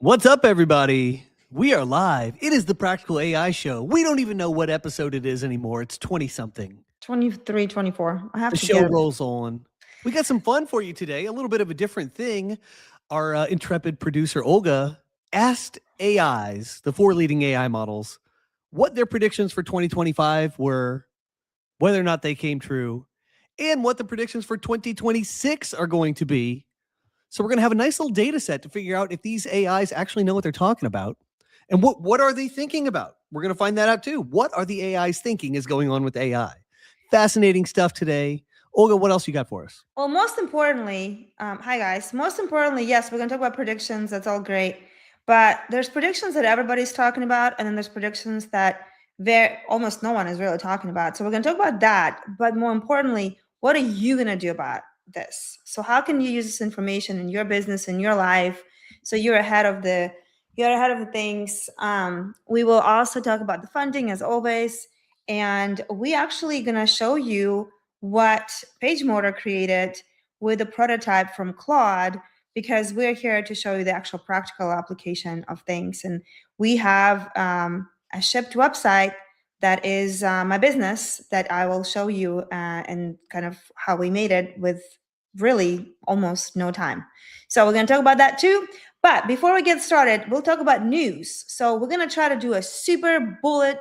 What's up, everybody? We are live. It is the Practical AI Show. We don't even know what episode it is anymore. It's 20-something. 23, 24. I have The to show get it. rolls on. We got some fun for you today, a little bit of a different thing. Our intrepid producer, Olga, asked AIs, the 4 leading AI models, what their predictions for 2025 were, whether or not they came true, and what the predictions for 2026 are going to be. So we're going to have a nice little data set to figure out if these AIs actually know what they're talking about. And what are they thinking about? We're going to find that out too. What are the AIs thinking is going on with AI? Fascinating stuff today. Olga, what else you got for us? Well, most importantly, hi guys. Most importantly, yes, we're going to talk about predictions. That's all great. But there's predictions that everybody's talking about, and then there's predictions that almost no one is really talking about. So we're going to talk about that. But more importantly, what are you going to do about this? So how can you use this information in your business, in your life, so you're ahead of the things. We will also talk about the funding as always, and we actually going to show you what PageMotor created with a prototype from Claude, because we're here to show you the actual practical application of things. And we have a shipped website that is my business that I will show you and kind of how we made it with really almost no time. So we're going to talk about that too. But before we get started, we'll talk about news. So we're going to try to do a super bullet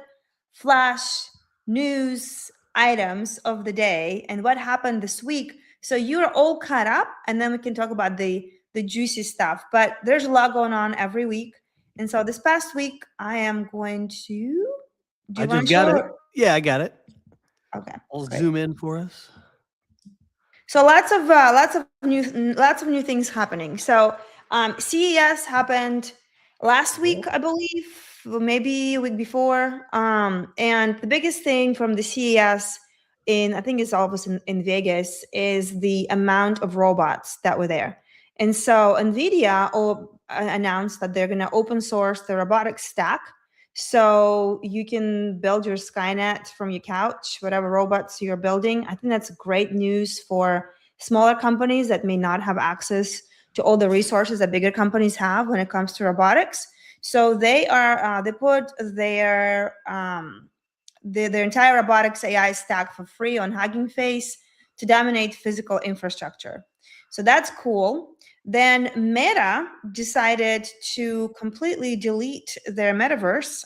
flash news items of the day and what happened this week, so you're all caught up, and then we can talk about the juicy stuff. But there's a lot going on every week, and so this past week I am going to I just got it. Yeah, I got it. Okay, I'll zoom in for us. So lots of new things happening. So CES happened last week, I believe, maybe a week before. And the biggest thing from the CES I think it's always in Vegas, is the amount of robots that were there. And so Nvidia announced that they're going to open source the robotics stack. So you can build your Skynet from your couch, whatever robots you're building. I think that's great news for smaller companies that may not have access to all the resources that bigger companies have when it comes to robotics. So they put their entire robotics AI stack for free on Hugging Face to dominate physical infrastructure. So that's cool. Then Meta decided to completely delete their Metaverse.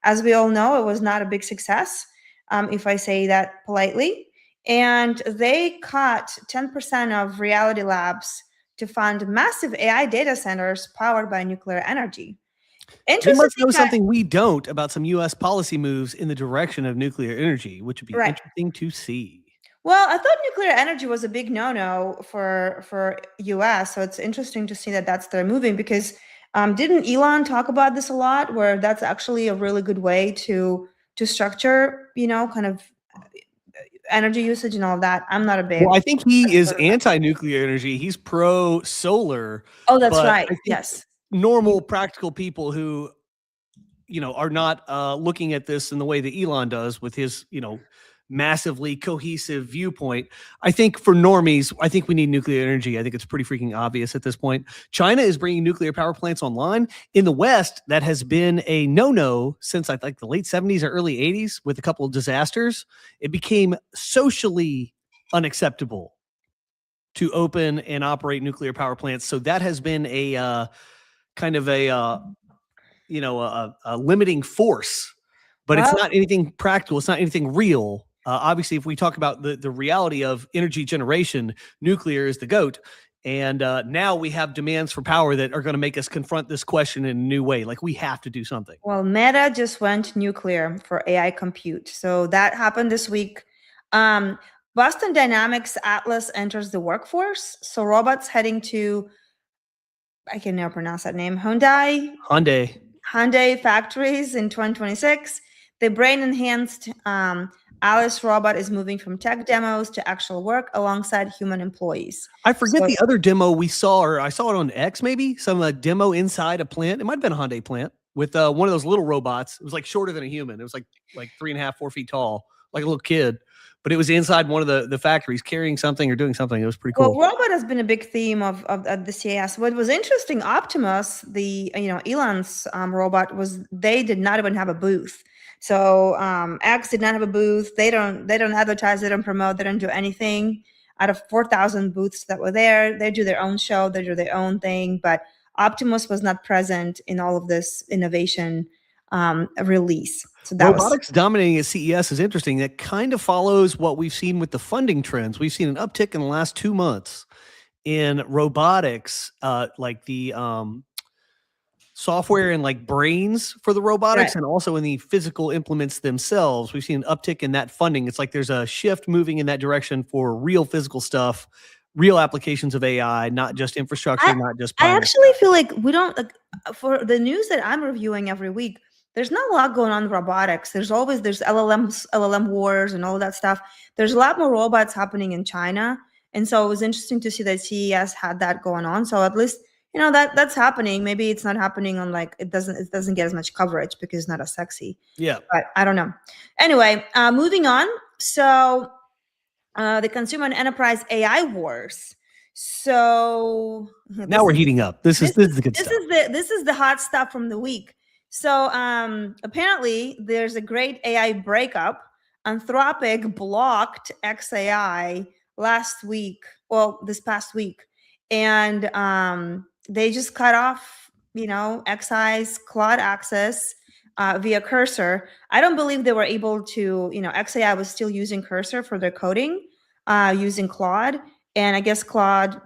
As we all know, it was not a big success, if I say that politely. And they cut 10% of Reality Labs to fund massive AI data centers powered by nuclear energy. They must know something we don't about some U.S. policy moves in the direction of nuclear energy, which would be interesting to see. Well, I thought nuclear energy was a big no-no for U.S., so it's interesting to see that that's their moving, because didn't Elon talk about this a lot, where that's actually a really good way to structure, kind of energy usage and all of that. I'm not a big... Well, I think he is anti-nuclear energy. He's pro-solar. Oh, that's right. Yes. Normal, practical people who, are not looking at this in the way that Elon does with his, massively cohesive viewpoint. I think for normies, I think we need nuclear energy. I think it's pretty freaking obvious at this point. China is bringing nuclear power plants online. In the West, that has been a no-no since I think the late 70s or early 80s with a couple of disasters. It became socially unacceptable to open and operate nuclear power plants. So that has been a kind of a limiting force, but it's not anything practical. It's not anything real. Obviously, if we talk about the reality of energy generation, nuclear is the GOAT. And now we have demands for power that are going to make us confront this question in a new way. Like, we have to do something. Well, Meta just went nuclear for AI compute. So that happened this week. Boston Dynamics Atlas enters the workforce. So robots heading to, I can never pronounce that name, Hyundai factories in 2026. The brain-enhanced Alice robot is moving from tech demos to actual work alongside human employees. I forget the other demo we saw, or I saw it on X maybe, some demo inside a plant. It might have been a Hyundai plant with one of those little robots. It was like shorter than a human. It was like 3.5, 4 feet tall, like a little kid. but it was inside one of the factories carrying something or doing something. It was pretty Well, cool. robot has been a big theme of the CES. What was interesting, Optimus, the Elon's robot, was they did not even have a booth. So X did not have a booth. They don't advertise, they don't promote, they don't do anything. Out of 4,000 booths that were there, they do their own show, they do their own thing. But Optimus was not present in all of this innovation release. So that Robotics dominating at CES is interesting. That kind of follows what we've seen with the funding trends. We've seen an uptick in the last 2 months in robotics, like the software and like brains for the robotics, Right. and also in the physical implements themselves. We've seen an uptick in that funding. It's like there's a shift moving in that direction for real physical stuff, real applications of AI, not just infrastructure, not just I pie in the actually sky. feel like we don't, like, for the news that I'm reviewing every week, there's not a lot going on in robotics. There's LLM wars and all that stuff. There's a lot more robots happening in China. And so it was interesting to see that CES had that going on. So at least, that's happening. Maybe it's not happening on, like, it doesn't get as much coverage because it's not as sexy. Yeah. But I don't know. Anyway, moving on. So the consumer and enterprise AI wars. So Now we're heating up. This is the good stuff. This is the hot stuff from the week. So apparently there's a great AI breakup. Anthropic blocked XAI this past week, and they just cut off XAI's Claude access via Cursor. I don't believe they were able to. XAI was still using Cursor for their coding, using Claude. And I guess Claude,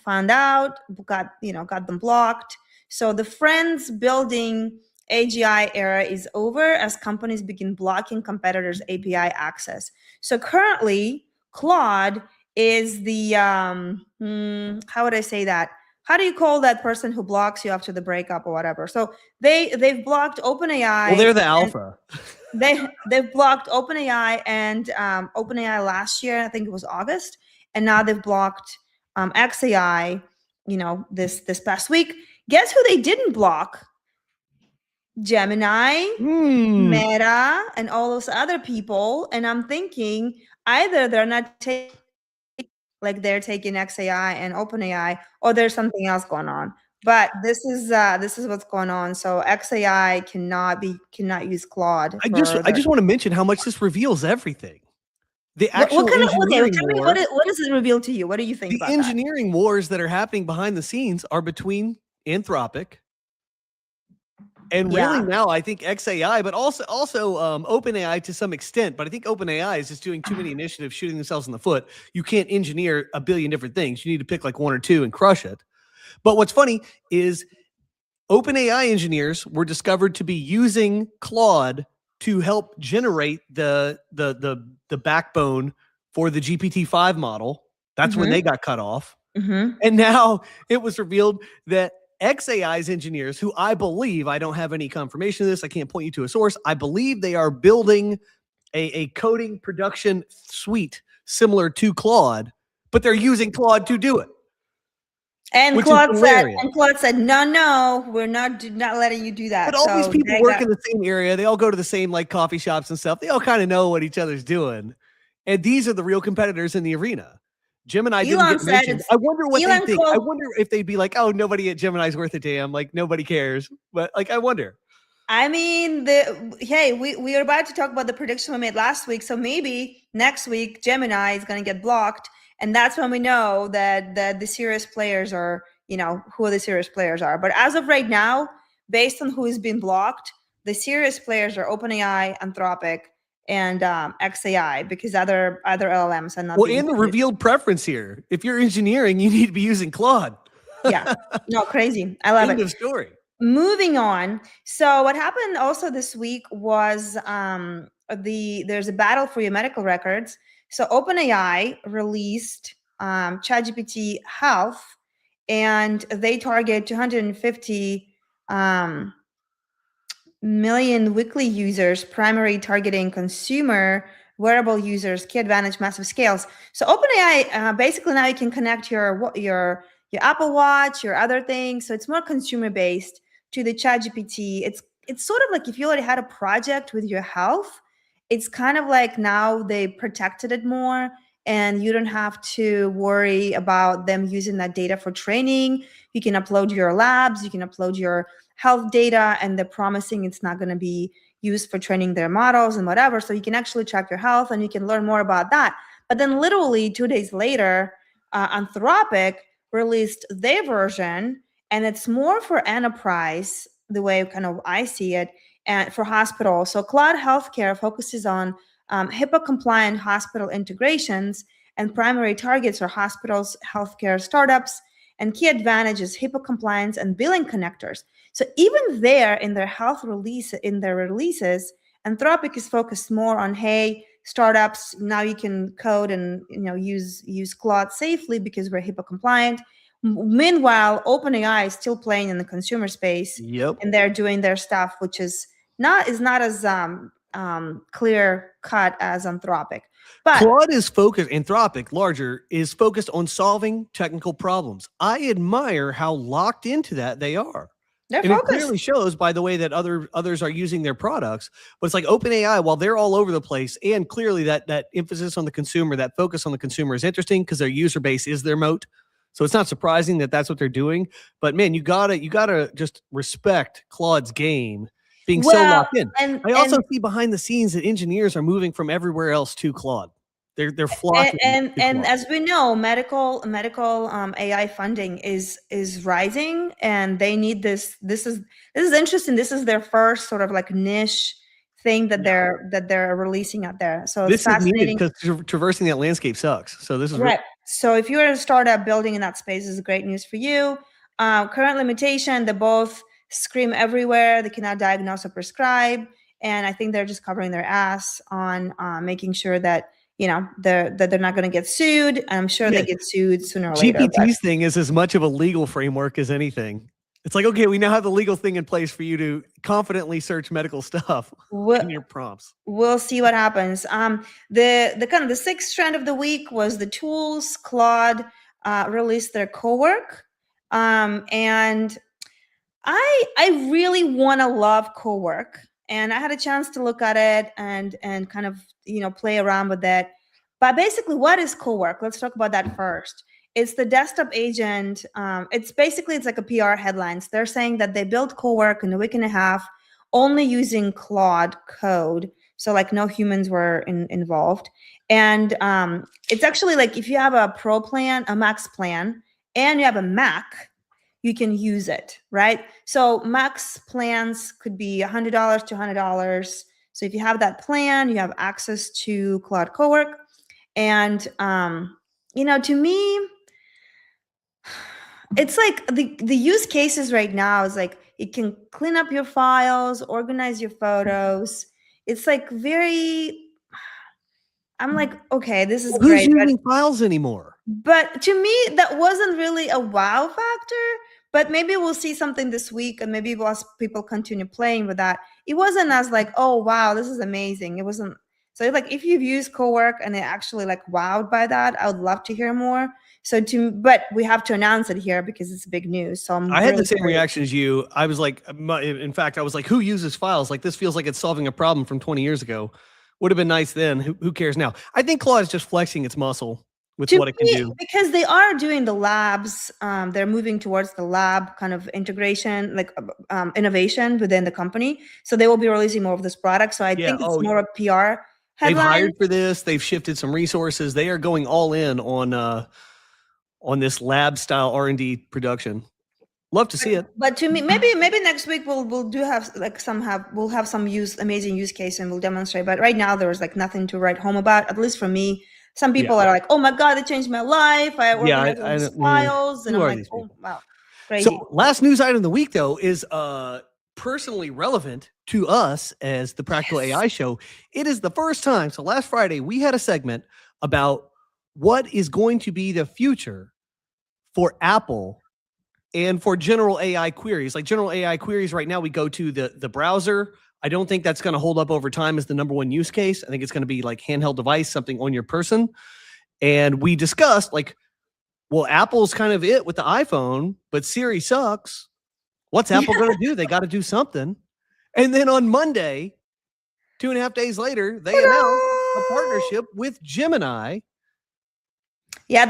found out, got them blocked. So the friends building AGI era is over as companies begin blocking competitors' API access. So currently, Claude is the how would I say that? How do you call that person who blocks you after the breakup or whatever? So they've blocked OpenAI. Well, they're the alpha. They've blocked OpenAI and OpenAI last year. I think it was August. And now they've blocked XAI, this past week. Guess who they didn't block? Gemini, Meta, and all those other people. And I'm thinking either they're not taking, like, they're taking XAI and OpenAI, or there's something else going on. But this is what's going on. So XAI cannot use Claude. I just want to mention how much this reveals everything. The actual what does it reveal to you? What do you think about the engineering wars that are happening behind the scenes are between Anthropic and really now I think XAI, but also OpenAI to some extent. But I think OpenAI is just doing too many initiatives, shooting themselves in the foot. You can't engineer a billion different things. You need to pick like one or two and crush it. But what's funny is OpenAI engineers were discovered to be using Claude to help generate the backbone for the GPT-5 model. That's when they got cut off. And now it was revealed that XAI's engineers, who I believe, I don't have any confirmation of this, I can't point you to a source, I believe they are building a coding production suite similar to Claude, but they're using Claude to do it. And Claude said, no, we're not letting you do that. But all these people work in the same area. They all go to the same like coffee shops and stuff. They all kind of know what each other's doing. And these are the real competitors in the arena. Gemini didn't get mentioned. I wonder what they think. I wonder if they'd be like, oh, nobody at Gemini's worth a damn. Like, nobody cares. But like, I wonder. I mean, we are about to talk about the prediction we made last week. So maybe next week, Gemini is going to get blocked. And that's when we know that the serious players are, who the serious players are. But as of right now, based on who has been blocked, the serious players are OpenAI, Anthropic, and XAI, because other LLMs are not. Well, and the revealed preference here. If you're engineering, you need to be using Claude. Yeah. No, crazy. I love it. End of story. Moving on. So what happened also this week was there's a battle for your medical records. So OpenAI released ChatGPT Health, and they target 250 million weekly users, primary targeting consumer wearable users, key advantage, massive scales. So OpenAI, basically now you can connect your Apple Watch, your other things. So it's more consumer based to the ChatGPT. It's sort of like if you already had a project with your health it's kind of like now they protected it more, and you don't have to worry about them using that data for training. You can upload your labs, you can upload your health data, and they're promising it's not going to be used for training their models and whatever. So you can actually track your health and you can learn more about that. But then literally 2 days later, Anthropic released their version, and it's more for enterprise, the way kind of I see it, and for hospitals. So Claude Healthcare focuses on HIPAA-compliant hospital integrations, and primary targets are hospitals, healthcare startups, and key advantages, HIPAA compliance, and billing connectors. So even there in their releases, Anthropic is focused more on, hey, startups, now you can code and use Claude safely because we're HIPAA compliant. Meanwhile, OpenAI is still playing in the consumer space, and they're doing their stuff, which is not as clear cut as Anthropic. But Claude is focused, Anthropic, larger, is focused on solving technical problems. I admire how locked into that they are. They're and focused. It clearly shows by the way that others are using their products. But it's like OpenAI, while they're all over the place, and clearly that emphasis on the consumer, that focus on the consumer is interesting because their user base is their moat. So it's not surprising that that's what they're doing. But man, you gotta just respect Claude's game being so locked in. And I also see behind the scenes that engineers are moving from everywhere else to Claude. They're flocking. And as we know, medical AI funding is rising, and they need this. This is interesting. This is their first sort of like niche thing that they're releasing out there. So this it's fascinating because traversing that landscape sucks. So this is right. So if you're a startup building in that space, this is great news for you. Current limitation: they both scream everywhere. They cannot diagnose or prescribe, and I think they're just covering their ass on making sure that they're not going to get sued. I'm sure they get sued sooner or later. GPT's thing is as much of a legal framework as anything. It's like, okay, we now have the legal thing in place for you to confidently search medical stuff in your prompts. We'll see what happens. The kind of the sixth trend of the week was the tools. Claude released their Cowork, and I really want to love Cowork, and I had a chance to look at it and kind of play around with it. But basically, what is Cowork? Let's talk about that first. It's the desktop agent. It's like a PR headlines. They're saying that they built Cowork in a week and a half, only using Claude code. So like no humans were involved. And it's actually like if you have a pro plan, a max plan, and you have a Mac, you can use it, right? So max plans could be $100 to $100. So if you have that plan, you have access to Claude Cowork. And, to me, it's like the use cases right now is like it can clean up your files, organize your photos. It's like I'm like, okay, this is great. Who's using files anymore? But to me, that wasn't really a wow factor. But maybe we'll see something this week, and maybe as people continue playing with that, it wasn't as like, oh wow, this is amazing. It wasn't. So like if you've used Cowork and it actually like wowed by that, I would love to hear more. But we have to announce it here because it's big news. So I had the same reaction as you. I was like, in fact, I was like, who uses files? Like this feels like it's solving a problem from 20 years ago. Would have been nice then. Who cares now? I think Claude is just flexing its muscle with what it can do. Because they are doing the labs. They're moving towards the lab kind of integration, like innovation within the company. So they will be releasing more of this product. So I think it's more a PR headline. They've hired for this. They've shifted some resources. They are going all in on this lab style R&D production. Love to see it. But to me, maybe next week we'll have some amazing use case and we'll demonstrate. But right now there's like nothing to write home about, at least for me. Some people are like, "Oh my God, it changed my life. I organized files," and I'm like, "Oh wow, crazy." So last news item of the week though is personally relevant to us as the Practical AI Show. It is the first time. So last Friday we had a segment about what is going to be the future for Apple and for general AI queries. Like general AI queries right now, we go to the browser. I don't think that's going to hold up over time as the number one use case. I think it's going to be like handheld device, something on your person. And we discussed like, well, Apple's kind of it with the iPhone, but Siri sucks. What's Apple going to do? They got to do something. And then on Monday, 2.5 days later, they Ta-da! announced a partnership with Gemini. Yeah,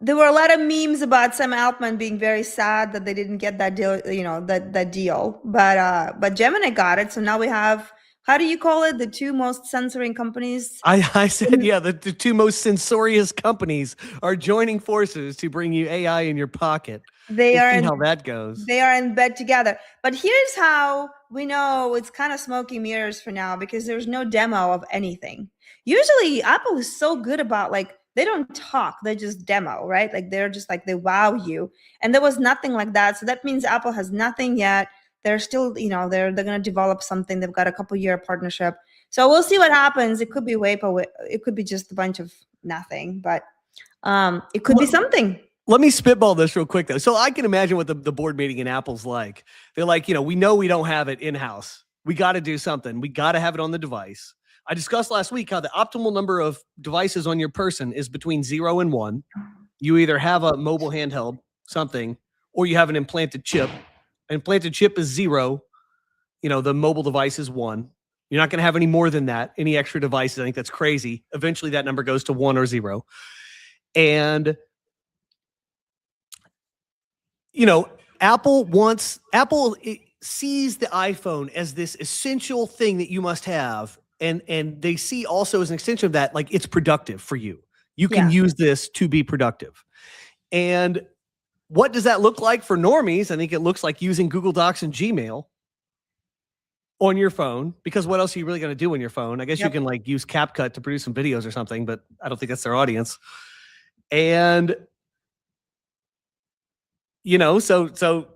there were a lot of memes about Sam Altman being very sad that they didn't get that deal, that deal. But Gemini got it. So now we have, how do you call it? The two most censoring companies. I said, yeah, the two most censorious companies are joining forces to bring you AI in your pocket. They We'll are see in, how that goes. They are in bed together. But here's how we know it's kind of smoky mirrors for now, because there's no demo of anything. Usually Apple is so good about, like, they don't talk, they just demo, right? Like they're just like, they wow you. And there was nothing like that. So that means Apple has nothing yet. They're still, they're going to develop something. They've got a couple-year partnership. So we'll see what happens. It could be it could be just a bunch of nothing, but it could be something. Let me spitball this real quick, though. So I can imagine what the board meeting in Apple's like. They're like, we know we don't have it in-house. We got to do something. We got to have it on the device. I discussed last week how the optimal number of devices on your person is between 0 and 1. You either have a mobile handheld, something, or you have an implanted chip. An implanted chip is 0. The mobile device is 1. You're not going to have any more than that, any extra devices. I think that's crazy. Eventually, that number goes to 1 or 0. And Apple sees the iPhone as this essential thing that you must have. And they see also as an extension of that, like, it's productive for you. You can use this to be productive. And what does that look like for normies? I think it looks like using Google Docs and Gmail on your phone, because what else are you really going to do on your phone? I guess you can like use CapCut to produce some videos or something, but I don't think that's their audience. And so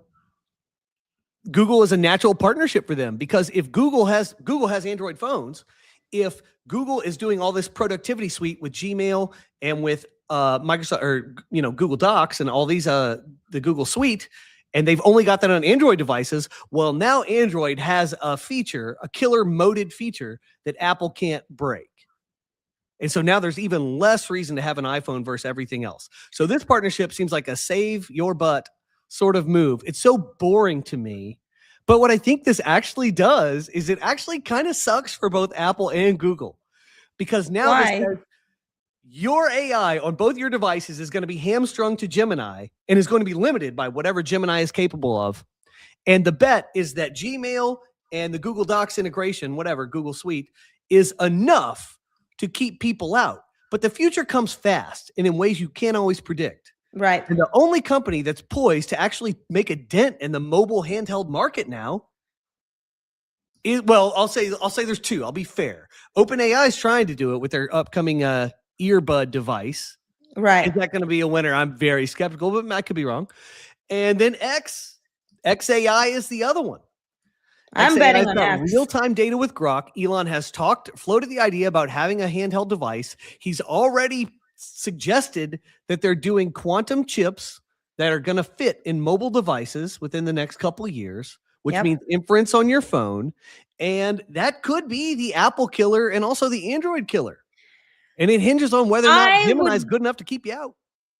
Google is a natural partnership for them, because if Google has Android phones, if Google is doing all this productivity suite with Gmail and with Microsoft or Google Docs and all these the Google suite, and they've only got that on Android devices, well, now Android has a feature, a killer moded feature that Apple can't break. And so now there's even less reason to have an iPhone versus everything else. So this partnership seems like a save your butt sort of move. It's so boring to me. But what I think this actually does is it actually kind of sucks for both Apple and Google, because now this says your AI on both your devices is going to be hamstrung to Gemini and is going to be limited by whatever Gemini is capable of. And the bet is that Gmail and the Google Docs integration, whatever, Google Suite, is enough to keep people out. But the future comes fast and in ways you can't always predict. Right. And the only company that's poised to actually make a dent in the mobile handheld market now is, well, I'll say there's two. I'll be fair. OpenAI is trying to do it with their upcoming earbud device. Right. Is that going to be a winner? I'm very skeptical, but I could be wrong. And then XAI is the other one. I'm betting on X. Real-time data with Grok. Elon has floated the idea about having a handheld device. He's already suggested that they're doing quantum chips that are going to fit in mobile devices within the next couple of years, which means inference on your phone. And that could be the Apple killer and also the Android killer. And it hinges on whether or not Gemini is good enough to keep you out.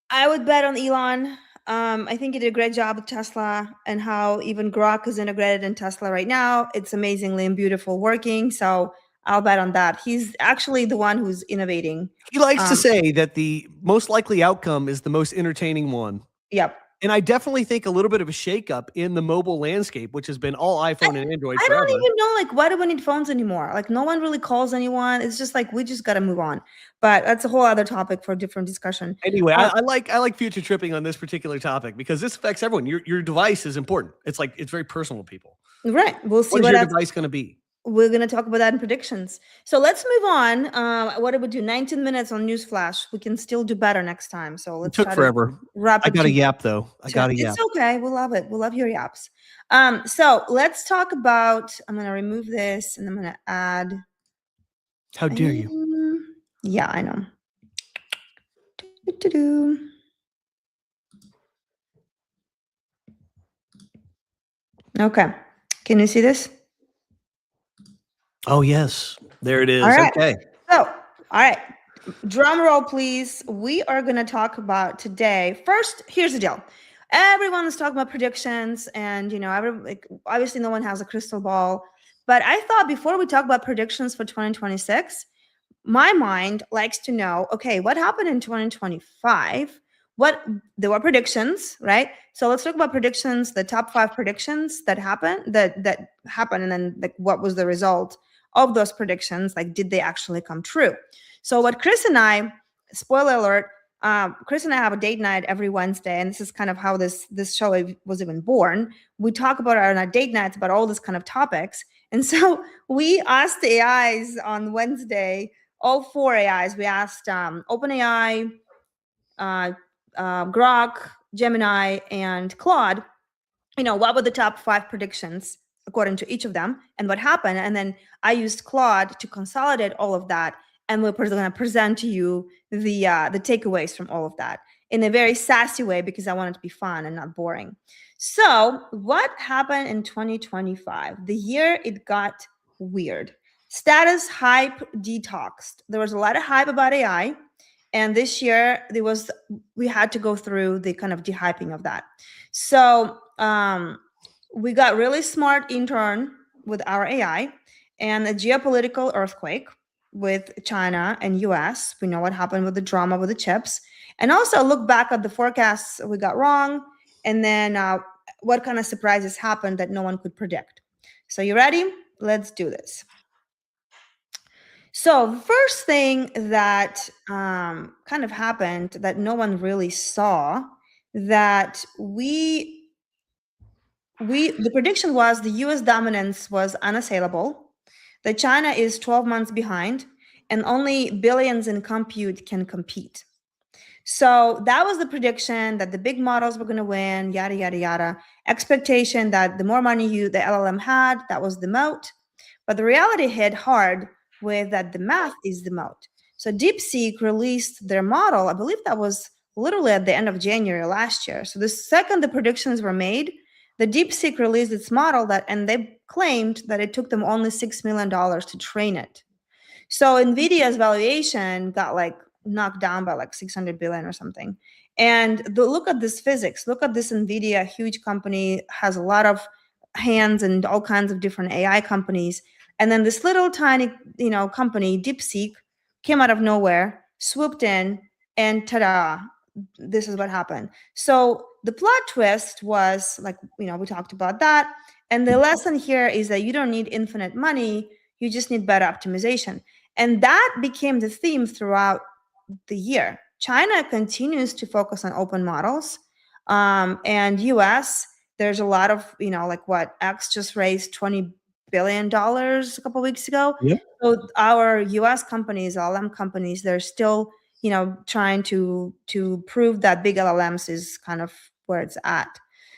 I would bet on Elon. I think he did a great job with Tesla, and how even Grok is integrated in Tesla right now. It's amazingly and beautiful working. So I'll bet on that. He's actually the one who's innovating. He likes to say that the most likely outcome is the most entertaining one. Yep. And I definitely think a little bit of a shakeup in the mobile landscape, which has been all iPhone and Android forever. I don't even know, like, why do we need phones anymore? Like, no one really calls anyone. It's just like, we just got to move on. But that's a whole other topic for a different discussion. Anyway, I like future tripping on this particular topic, because this affects everyone. Your device is important. It's very personal to people. Right. We'll see what your device going to be. We're going to talk about that in predictions. So let's move on. What did we do? 19 minutes on Newsflash. We can still do better next time. So let's took forever. I got a yap, though. I got a yap. It's okay. We'll love it. We'll love your yaps. So let's talk about, I'm going to remove this and I'm going to add. How dare you? Yeah, I know. Okay. Can you see this? Oh, yes. There it is. All right. Okay. So, all right. Drum roll, please. We are going to talk about today. First, here's the deal. Everyone is talking about predictions, and obviously no one has a crystal ball, But I thought before we talk about predictions for 2026, my mind likes to know, okay, what happened in 2025? There were predictions, right? So let's talk about predictions, the top 5 predictions that happened, that happened, and then like what was the result of those predictions? Like, did they actually come true? So what Chris and I, spoiler alert, Chris and I have a date night every Wednesday, and this is kind of how this show was even born. We talk about our date nights about all this kind of topics, and so we asked the AIs on Wednesday, all 4 AIs. We asked OpenAI, Grok, Gemini, and Claude, what were the top 5 predictions according to each of them and what happened. And then I used Claude to consolidate all of that. And we're going to present to you the takeaways from all of that in a very sassy way, because I want it to be fun and not boring. So what happened in 2025? The year it got weird. Status hype detoxed. There was a lot of hype about AI. And this year we had to go through the kind of dehyping of that. So we got really smart intern with our AI and a geopolitical earthquake with China and US. We know what happened with the drama with the chips. And also look back at the forecasts we got wrong. And then what kind of surprises happened that no one could predict. So you ready? Let's do this. So the first thing that kind of happened that no one really saw, that the prediction was the US dominance was unassailable, that China is 12 months behind, and only billions in compute can compete. So that was the prediction, that the big models were going to win, yada, yada, yada. Expectation that the more money the LLM had, that was the moat. But the reality hit hard with that the math is the moat. So DeepSeek released their model, I believe that was literally at the end of January last year. So the second the predictions were made, the DeepSeek released its model and they claimed that it took them only $6 million to train it. So Nvidia's valuation got like knocked down by like 600 billion or something. And look at this physics. Look at this Nvidia, huge company, has a lot of hands and all kinds of different AI companies. And then this little tiny, company, DeepSeek, came out of nowhere, swooped in, and ta-da, this is what happened. So the plot twist was like, we talked about that. And the lesson here is that you don't need infinite money. You just need better optimization. And that became the theme throughout the year. China continues to focus on open models. And US, there's a lot of, X just raised $20 billion a couple of weeks ago. Yep. So our US companies, LLM companies, they're still, trying to prove that big LLMs is kind of where it's at.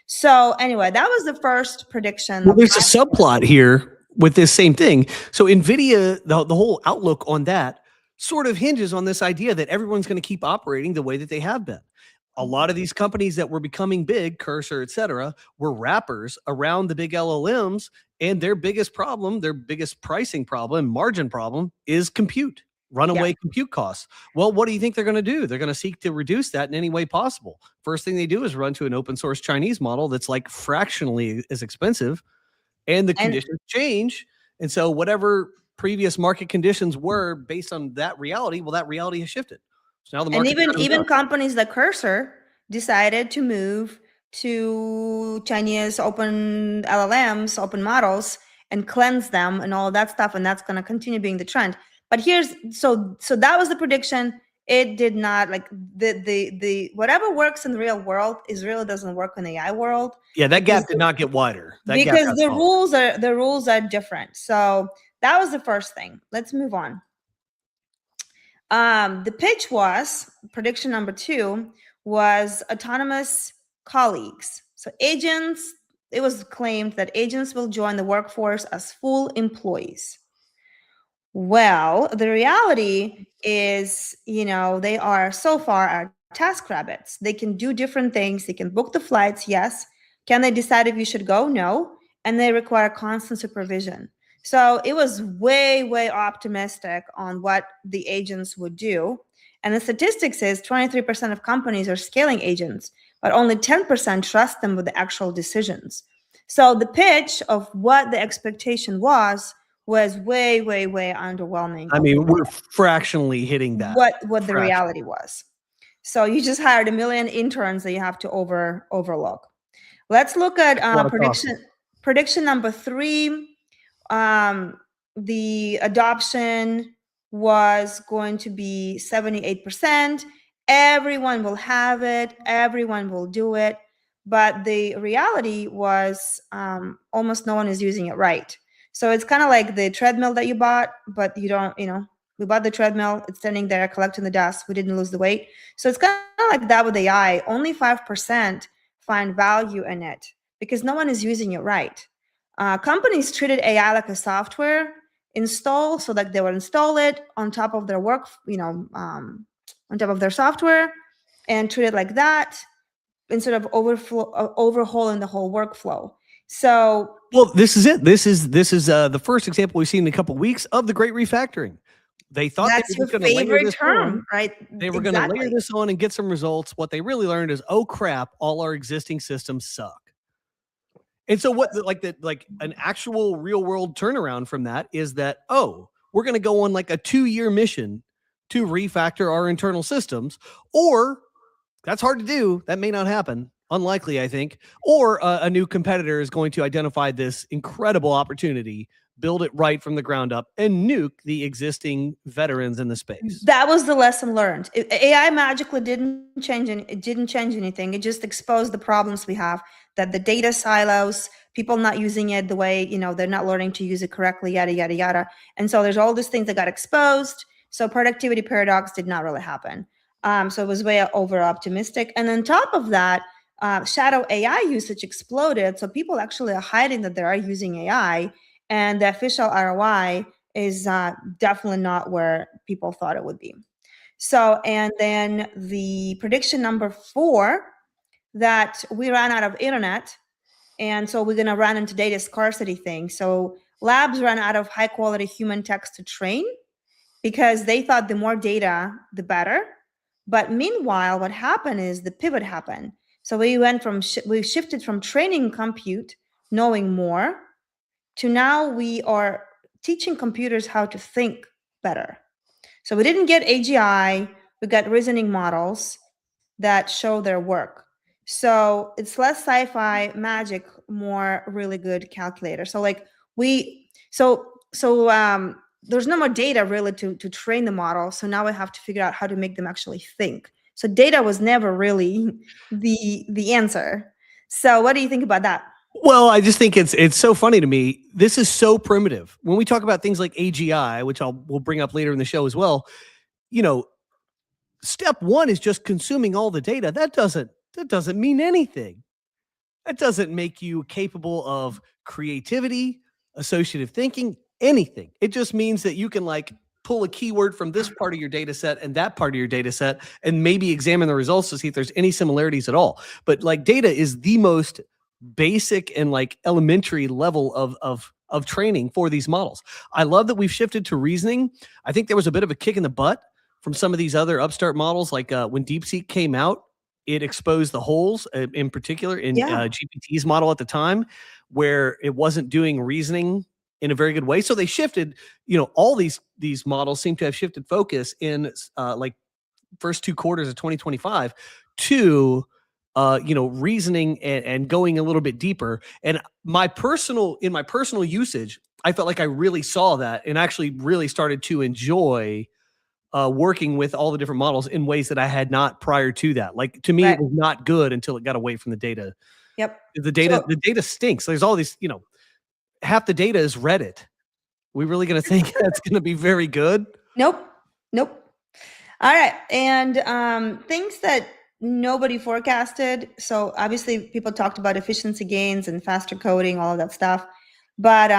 So anyway, that was the first prediction. Well, there's a subplot here with this same thing. So Nvidia, the whole outlook on that sort of hinges on this idea that everyone's going to keep operating the way that they have been. A lot of these companies that were becoming big, Cursor, et cetera, were wrappers around the big LLMs, and their biggest problem, their biggest pricing problem, margin problem, is compute, runaway compute costs. Well, what do you think they're going to do? They're going to seek to reduce that in any way possible. First thing they do is run to an open source Chinese model that's like fractionally as expensive, and the conditions change. And so whatever previous market conditions were based on that reality, well, that reality has shifted. So now the market, and even companies like Cursor decided to move to Chinese open LLMs, open models, and cleanse them and all of that stuff, and that's going to continue being the trend. But so that was the prediction. It did not, like, the whatever works in the real world really doesn't work in the AI world. Yeah, that gap did not get wider. Because the rules are different. So that was the first thing. Let's move on. The pitch was, prediction number 2 was autonomous colleagues. So agents, it was claimed that agents will join the workforce as full employees. Well, the reality is, they are so far our task rabbits. They can do different things. They can book the flights, yes. Can they decide if you should go? No. And they require constant supervision. So it was way, way optimistic on what the agents would do. And the statistics is 23% of companies are scaling agents, but only 10% trust them with the actual decisions. So the pitch of what the expectation was way, way, way underwhelming. I mean, we're fractionally hitting that. What the reality was. So you just hired a million interns that you have to overlook. Let's look at prediction number 3. The adoption was going to be 78%. Everyone will have it. Everyone will do it. But the reality was almost no one is using it right. So it's kind of like the treadmill that you bought, but you don't, we bought the treadmill. It's standing there collecting the dust. We didn't lose the weight. So it's kind of like that with AI. Only 5% find value in it because no one is using it right. Companies treated AI like a software install, so that they would install it on top of their work, on top of their software, and treat it like that instead of overhauling the whole workflow. So, well, this is it. This is the first example we've seen in a couple of weeks of the great refactoring. They thought that's your favorite term, right? They were going to layer this on and get some results. What they really learned is, oh crap, all our existing systems suck. And so what an actual real world turnaround from that is that, oh, we're going to go on like a 2-year mission to refactor our internal systems, or that's hard to do. That may not happen. Unlikely, I think. Or a new competitor is going to identify this incredible opportunity, build it right from the ground up, and nuke the existing veterans in the space. That was the lesson learned. AI magically didn't change anything. It just exposed the problems we have, that the data silos, people not using it the way, they're not learning to use it correctly, yada, yada, yada. And so there's all these things that got exposed. So productivity paradox did not really happen. So it was way over optimistic. And on top of that, shadow AI usage exploded. So people actually are hiding that they are using AI, and the official ROI is definitely not where people thought it would be. So, and then the prediction number 4, that we ran out of internet, and so we're going to run into data scarcity thing. So labs ran out of high quality human text to train because they thought the more data, the better. But meanwhile, what happened is the pivot happened. So we shifted from training compute, knowing more, to now we are teaching computers how to think better. So we didn't get AGI, we got reasoning models that show their work. So it's less sci-fi magic, more really good calculator. So like there's no more data really to train the model. So now we have to figure out how to make them actually think. So data was never really the answer. So what do you think about that? Well, I just think it's so funny to me. This is so primitive. When we talk about things like AGI, which we'll bring up later in the show as well, step 1 is just consuming all the data. That doesn't mean anything. That doesn't make you capable of creativity, associative thinking, anything. It just means that you can pull a keyword from this part of your data set and that part of your data set and maybe examine the results to see if there's any similarities at all. But data is the most basic and elementary level of training for these models. I love that we've shifted to reasoning. I think there was a bit of a kick in the butt from some of these other upstart models, when DeepSeek came out, it exposed the holes, in particular in GPT's model at the time, where it wasn't doing reasoning in a very good way. So they shifted, all these models seem to have shifted focus in first 2 quarters of 2025 to reasoning and going a little bit deeper. And in my personal usage, I felt like I really saw that and actually really started to enjoy working with all the different models in ways that I had not prior to that. To me, It was not good until it got away from the data. Yep. The data stinks. There's all these, half the data is Reddit. We really going to think that's going to be very good? Nope. All right. And things that nobody forecasted. So obviously people talked about efficiency gains and faster coding, all of that stuff. But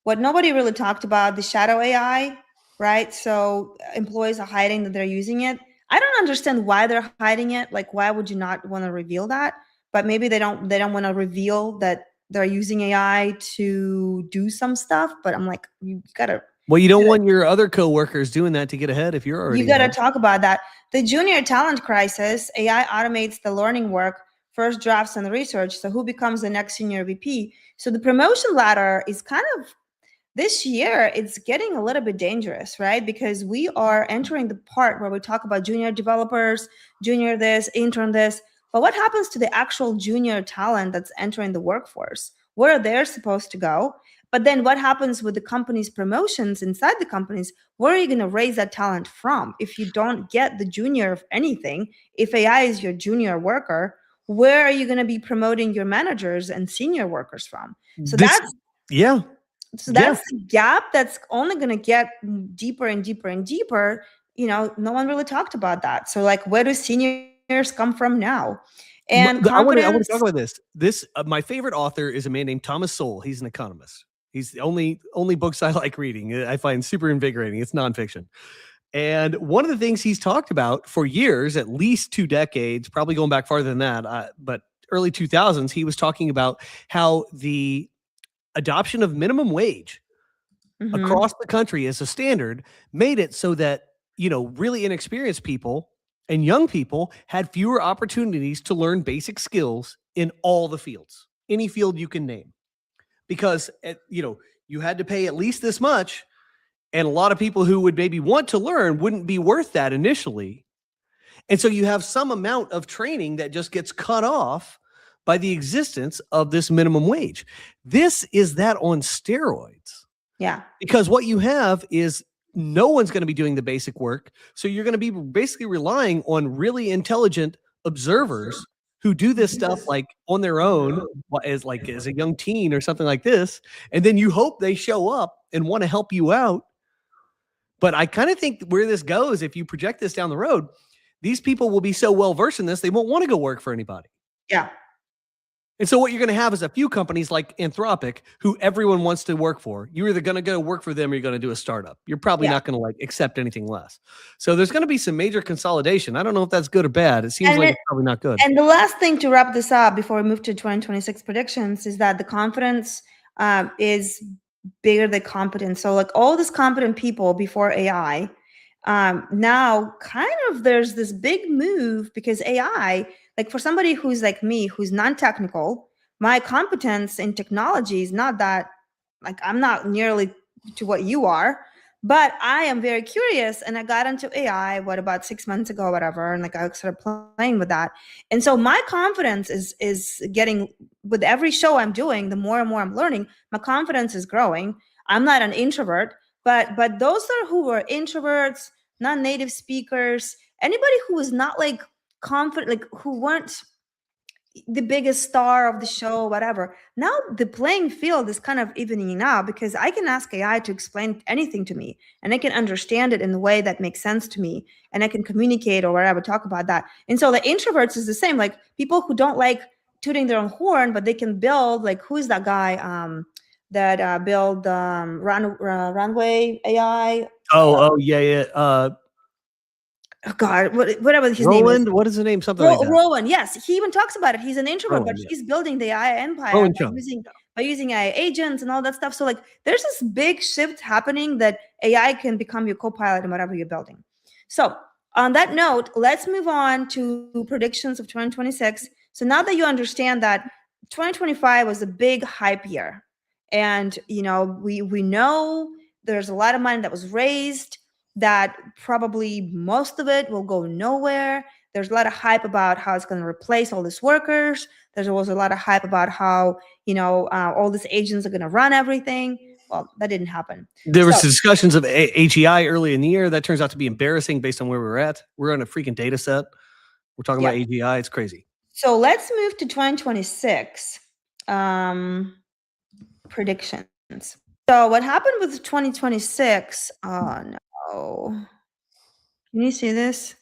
what nobody really talked about, the shadow AI, right? So employees are hiding that they're using it. I don't understand why they're hiding it. Why would you not want to reveal that? But maybe they don't want to reveal that they're using AI to do some stuff. But I'm like, you gotta. Well, you don't want your other coworkers doing that to get ahead if you're already. You got to talk about that. The junior talent crisis. AI automates the learning work first drafts on the research. So who becomes the next senior VP? So the promotion ladder is kind of, this year, it's getting a little bit dangerous, right? Because we are entering the part where we talk about junior developers, junior this, intern this. But what happens to the actual junior talent that's entering the workforce? Where are they supposed to go? But then what happens with the company's promotions inside the companies? Where are you going to raise that talent from? If you don't get the junior of anything, if AI is your junior worker, where are you going to be promoting your managers and senior workers from? So that's the gap that's only going to get deeper and deeper and deeper. No one really talked about that. So like, where do seniors come from now? And I want to talk about this. My favorite author is a man named Thomas Sowell. He's an economist. He's the only books I like reading. I find super invigorating. It's nonfiction. And one of the things he's talked about for years, at least 2 decades, probably going back farther than that, but early 2000s, he was talking about how the adoption of minimum wage across the country as a standard made it so that, really inexperienced people and young people had fewer opportunities to learn basic skills in all the fields, any field you can name, because, you had to pay at least this much. And a lot of people who would maybe want to learn wouldn't be worth that initially. And so you have some amount of training that just gets cut off by the existence of this minimum wage. This is that on steroids. Yeah. Because what you have is no one's going to be doing the basic work. So you're going to be basically relying on really intelligent observers who do this stuff like on their own as a young teen or something like this. And then you hope they show up and want to help you out. But I kind of think where this goes, if you project this down the road, these people will be so well versed in this, they won't want to go work for anybody. Yeah. And so what you're going to have is a few companies like Anthropic, who everyone wants to work for. You're either going to go work for them or you're going to do a startup. You're probably not going to accept anything less. So there's going to be some major consolidation. I don't know if that's good or bad. It seems like it's probably not good. And the last thing to wrap this up before we move to 2026 predictions is that the confidence is bigger than competence. So like all these competent people before AI, now kind of there's this big move because AI, like for somebody who's like me, who's non-technical, my competence in technology is not that, like I'm not nearly to what you are, but I am very curious and I got into AI, about 6 months ago, whatever. And like I started playing with that. And so my confidence is getting, with every show I'm doing, the more and more I'm learning, my confidence is growing. I'm not an introvert, but those who are introverts, non-native speakers, anybody who is not like confident, like who weren't the biggest star of the show, whatever. Now the playing field is kind of evening out because I can ask AI to explain anything to me and I can understand it in the way that makes sense to me and I can communicate or whatever, talk about that. And so the introverts is the same, like people who don't like tooting their own horn, but they can build, like who's that guy that build runway AI? Yeah. Oh God, whatever his Roland, name is. what is the name? Something like that. Rowan, yes. He even talks about it. He's an introvert, Rowan, but he's building the AI empire by using AI agents and all that stuff. So like there's this big shift happening that AI can become your co-pilot in whatever you're building. So on that note, let's move on to predictions of 2026. So now that you understand that 2025 was a big hype year, and we know there's a lot of money that was raised, that probably most of it will go nowhere. There's a lot of hype about how it's going to replace all these workers. There's also a lot of hype about how, all these agents are going to run everything. Well, that didn't happen. There was discussions of AGI early in the year. That turns out to be embarrassing based on where we're at. We're on a freaking data set. We're talking about AGI. It's crazy. So let's move to 2026 predictions. So what happened with 2026? Oh, no. Oh, can you see this?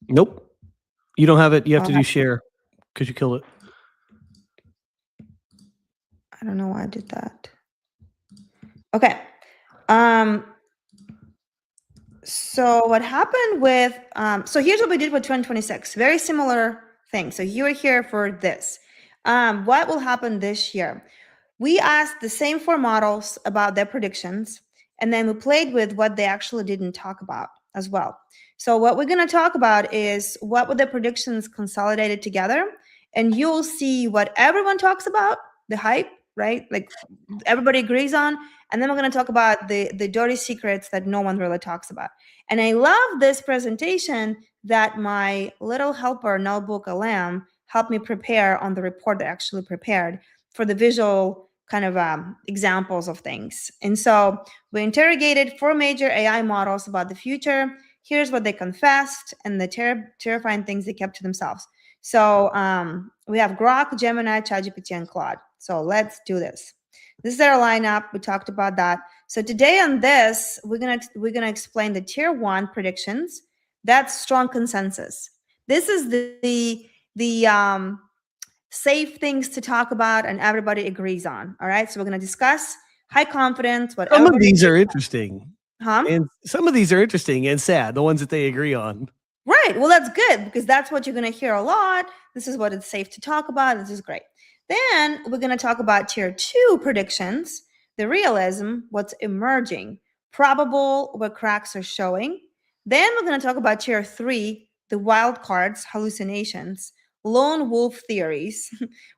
Nope. You don't have it. You have to do share because you killed it. I don't know why I did that. Okay. So what happened with, so here's what we did with 2026. Very similar thing. So you were here for this. What will happen this year? We asked the same 4 models about their predictions. And then we played with what they actually didn't talk about as well. So what we're going to talk about is what were the predictions consolidated together and you'll see what everyone talks about, the hype, right? Like everybody agrees on. And then we're going to talk about the dirty secrets that no one really talks about. And I love this presentation that my little helper, Notebook Alam, helped me prepare on the report that I actually prepared for the visual kind of examples of things. And so we interrogated 4 major AI models about the future. Here's what they confessed and the terrifying things they kept to themselves. So we have Grok, Gemini, ChatGPT, and Claude. So let's do this. This is our lineup. We talked about that. So today on this, we're gonna explain the tier 1 predictions. That's strong consensus. This is the safe things to talk about and everybody agrees on. All right. So we're gonna discuss high confidence. What some of these are interesting, huh? And some of these are interesting and sad. The ones that they agree on. Right. Well, that's good because that's what you're gonna hear a lot. This is what it's safe to talk about. This is great. Then we're going to talk about tier 2 predictions, the realism, what's emerging, probable, what cracks are showing. Then we're going to talk about tier 3, the wild cards, hallucinations, lone wolf theories.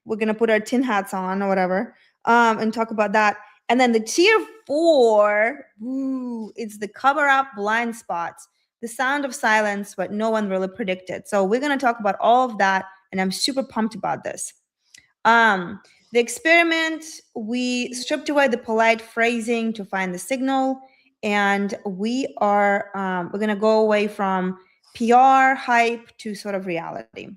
We're going to put our tin hats on or whatever and talk about that. And then the tier 4, it's the cover up blind spots, the sound of silence, what no one really predicted. So we're going to talk about all of that. And I'm super pumped about this. The experiment, we stripped away the polite phrasing to find the signal, and we are we're going to go away from PR hype to sort of reality.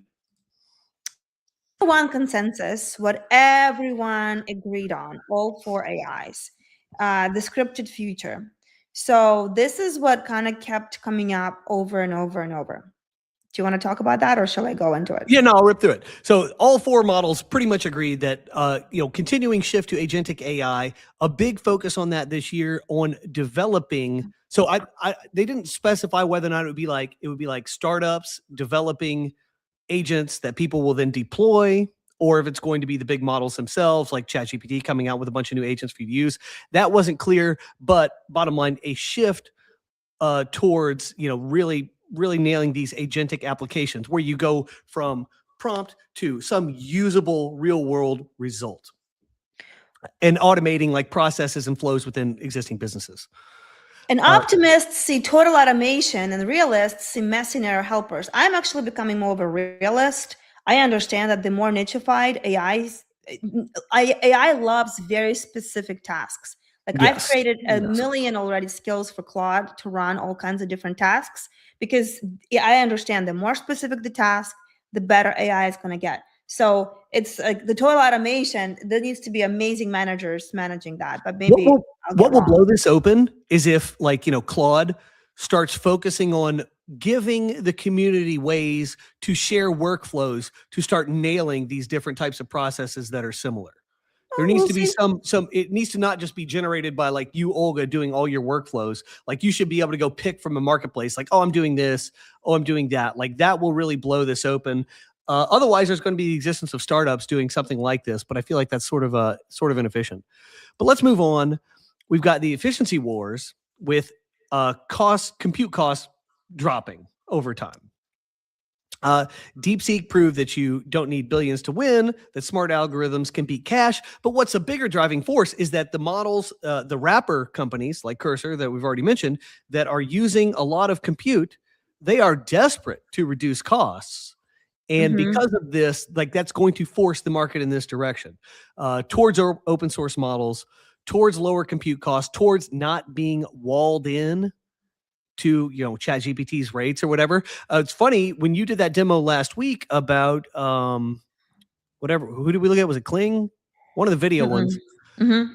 One consensus, what everyone agreed on, all 4 AIs, the scripted future. So this is what kind of kept coming up over and over and over. Do you want to talk about that, or shall I go into it? Yeah, no, I'll rip through it. So all 4 models pretty much agree that continuing shift to agentic AI, a big focus on that this year on developing. So they didn't specify whether or not it would be like startups developing agents that people will then deploy, or if it's going to be the big models themselves, like ChatGPT coming out with a bunch of new agents for you to use. That wasn't clear, but bottom line, a shift towards really nailing these agentic applications where you go from prompt to some usable real world result and automating like processes and flows within existing businesses. And optimists see total automation and realists see mercenary helpers. I'm actually becoming more of a realist. I understand that the more nichified AI loves very specific tasks. Like I've created a million already skills for Claude to run all kinds of different tasks because I understand the more specific the task, the better AI is going to get. So it's like the total automation, there needs to be amazing managers managing that. But maybe what will blow this open is if Claude starts focusing on giving the community ways to share workflows to start nailing these different types of processes that are similar. There needs to be some, it needs to not just be generated by like you, Olga, doing all your workflows. Like you should be able to go pick from a marketplace, like, oh, I'm doing this. Oh, I'm doing that. Like that will really blow this open. Otherwise, there's going to be the existence of startups doing something like this, but I feel like that's sort of inefficient. But let's move on. We've got the efficiency wars with compute costs dropping over time. DeepSeek proved that you don't need billions to win, that smart algorithms can beat cash. But what's a bigger driving force is that the models, the wrapper companies like Cursor that we've already mentioned, that are using a lot of compute, they are desperate to reduce costs. And because of this, like that's going to force the market in this direction, towards open source models, towards lower compute costs, towards not being walled in to ChatGPT's rates or whatever. It's funny when you did that demo last week about whatever. Who did we look at? Was it Kling? One of the video ones. They're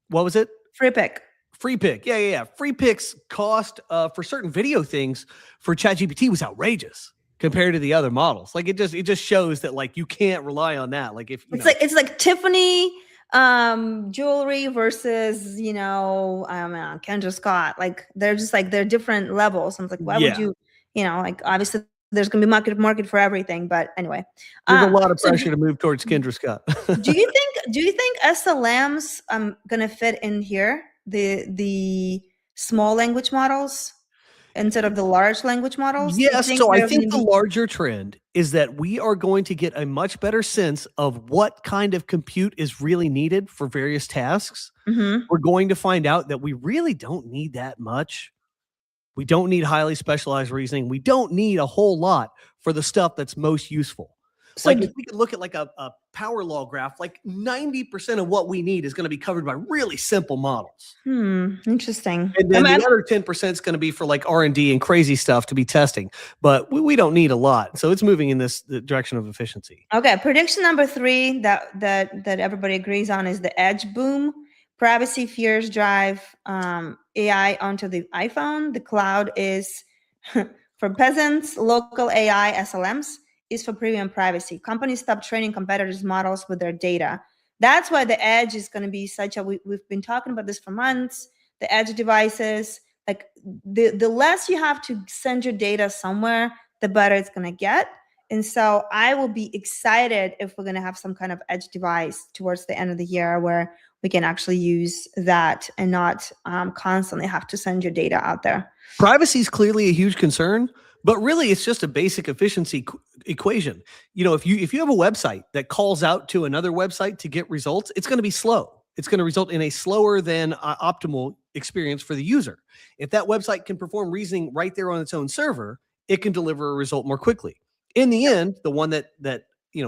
what was it? Free pick. Free pick. Yeah. Free picks cost for certain video things for ChatGPT was outrageous compared to the other models. Like it just shows that like you can't rely on that. Like if it's like Tiffany jewelry versus I don't know, Kendra Scott. Like they're just like they're different levels. I'm like, why would you like obviously there's gonna be market for everything, but anyway, there's a lot of pressure to move towards Kendra Scott. do you think SLMs gonna fit in here, the small language models instead of the large language models? Yes, so I think the larger trend is that we are going to get a much better sense of what kind of compute is really needed for various tasks. Mm-hmm. We're going to find out that we really don't need that much. We don't need highly specialized reasoning. We don't need a whole lot for the stuff that's most useful. So Like if we could look at like a power law graph, like 90% of what we need is going to be covered by really simple models. Interesting. And then the other 10% is going to be for like R&D and crazy stuff to be testing. But we don't need a lot. So it's moving in the direction of efficiency. Okay, prediction number 3 that everybody agrees on is the edge boom. Privacy fears drive AI onto the iPhone. The cloud is for peasants. Local AI SLMs is for premium privacy. Companies stop training competitors' models with their data. That's why the edge is going to be such a, we've been talking about this for months, the edge devices, like the less you have to send your data somewhere, the better it's going to get. And so I will be excited if we're going to have some kind of edge device towards the end of the year where we can actually use that and not constantly have to send your data out there. Privacy is clearly a huge concern, but really it's just a basic efficiency equation. You know, if you have a website that calls out to another website to get results, it's going to be slow. It's going to result in a slower than optimal experience for the user. If that website can perform reasoning right there on its own server, it can deliver a result more quickly. In the end, the one that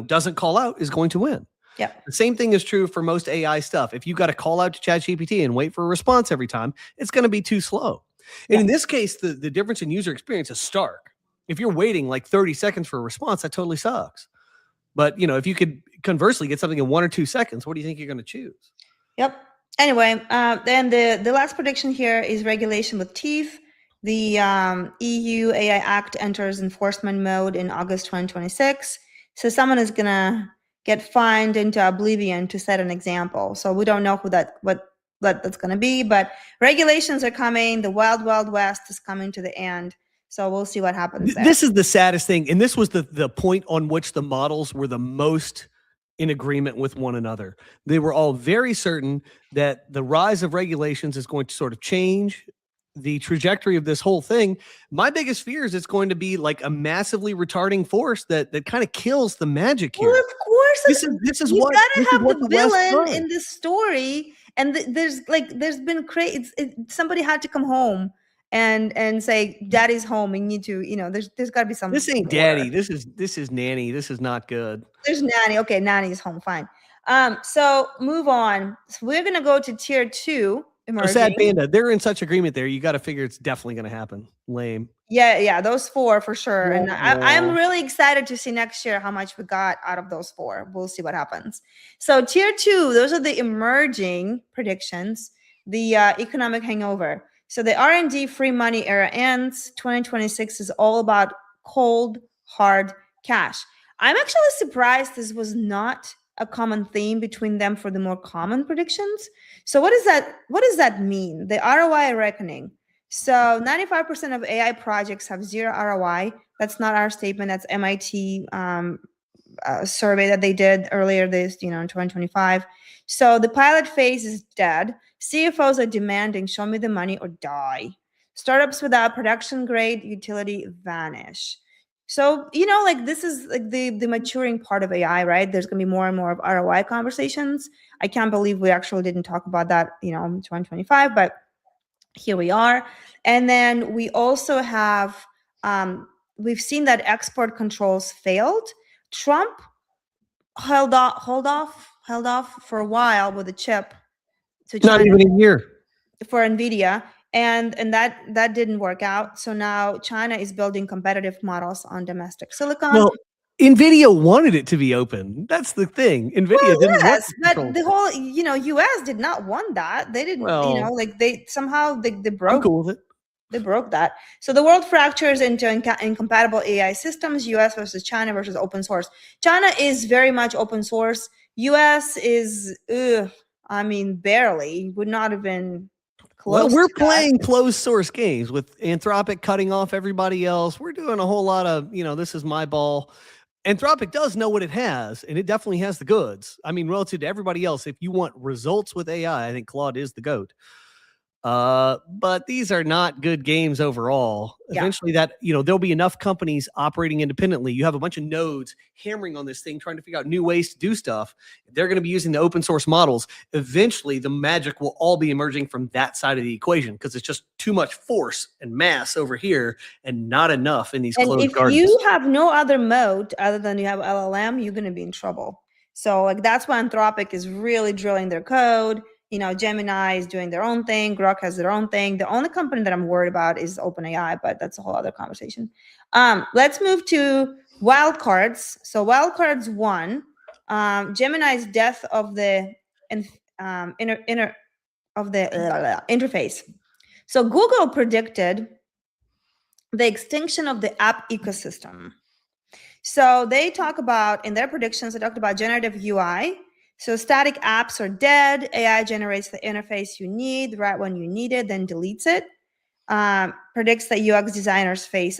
doesn't call out is going to win. Yeah. The same thing is true for most AI stuff. If you got to call out to ChatGPT and wait for a response every time, it's going to be too slow. And in this case, the difference in user experience is stark. If you're waiting like 30 seconds for a response, that totally sucks. But, if you could conversely get something in 1 or 2 seconds, what do you think you're going to choose? Yep. Anyway, then the last prediction here is regulation with teeth. The EU AI Act enters enforcement mode in August 2026. So someone is going to get fined into oblivion to set an example. So we don't know what that's going to be, but regulations are coming. The wild, wild west is coming to the end. So we'll see what happens there. This is the saddest thing. And this was the point on which the models were the most in agreement with one another. They were all very certain that the rise of regulations is going to sort of change the trajectory of this whole thing. My biggest fear is it's going to be like a massively retarding force that kind of kills the magic here. Well, of course, this is you what gotta have what the villain in this story, and there's been crazy. Somebody had to come home and say, "Daddy's home." We need to, there's got to be some. This ain't daddy. This is nanny. This is not good. There's nanny. Okay, nanny's home. Fine. So move on. So we're gonna go to tier 2. Emerging. Sad Panda, they're in such agreement there. You got to figure it's definitely going to happen. Lame. Yeah, those 4 for sure. Yeah, and I'm really excited to see next year how much we got out of those 4. We'll see what happens. So tier 2, those are the emerging predictions. The economic hangover. So the R&D free money era ends. 2026 is all about cold, hard cash. I'm actually surprised this was not a common theme between them for the more common predictions. So what does that mean? The ROI reckoning. So 95% of AI projects have 0 ROI. That's not our statement. That's MIT survey that they did earlier this, in 2025. So the pilot phase is dead. CFOs are demanding, show me the money or die. Startups without production grade utility vanish. So, this is like the maturing part of AI, right? There's going to be more and more of ROI conversations. I can't believe we actually didn't talk about that, in 2025, but here we are. And then we also have, we've seen that export controls failed. Trump held off for a while with a chip to China. Not even a year. For Nvidia. And that didn't work out. So now China is building competitive models on domestic silicon. Well, Nvidia wanted it to be open. That's the thing. Nvidia didn't want but the whole, US did not want that. They didn't, they somehow they broke. I'm cool with it. They broke that. So the world fractures into incompatible AI systems, US versus China versus open source. China is very much open source. US is, barely, would not have been close. Well, we're playing closed source games with Anthropic cutting off everybody else. We're doing a whole lot of, this is my ball. Anthropic does know what it has, and it definitely has the goods. Relative to everybody else, if you want results with AI, I think Claude is the GOAT. But these are not good games overall. Yeah. Eventually that, there'll be enough companies operating independently. You have a bunch of nodes hammering on this thing, trying to figure out new ways to do stuff. They're going to be using the open source models. Eventually the magic will all be emerging from that side of the equation because it's just too much force and mass over here and not enough in these And closed if gardens. you have no other mode other than you have LLM, you're going to be in trouble. So like that's why Anthropic is really drilling their code. Gemini is doing their own thing. Grok has their own thing. The only company that I'm worried about is OpenAI, but that's a whole other conversation. Let's move to wildcards. So wildcards 1, Gemini's death of the interface. So Google predicted the extinction of the app ecosystem. So they talk about, in their predictions, they talked about generative UI. So static apps are dead. AI generates the interface you need right when you need it, then deletes it. Predicts that UX designers face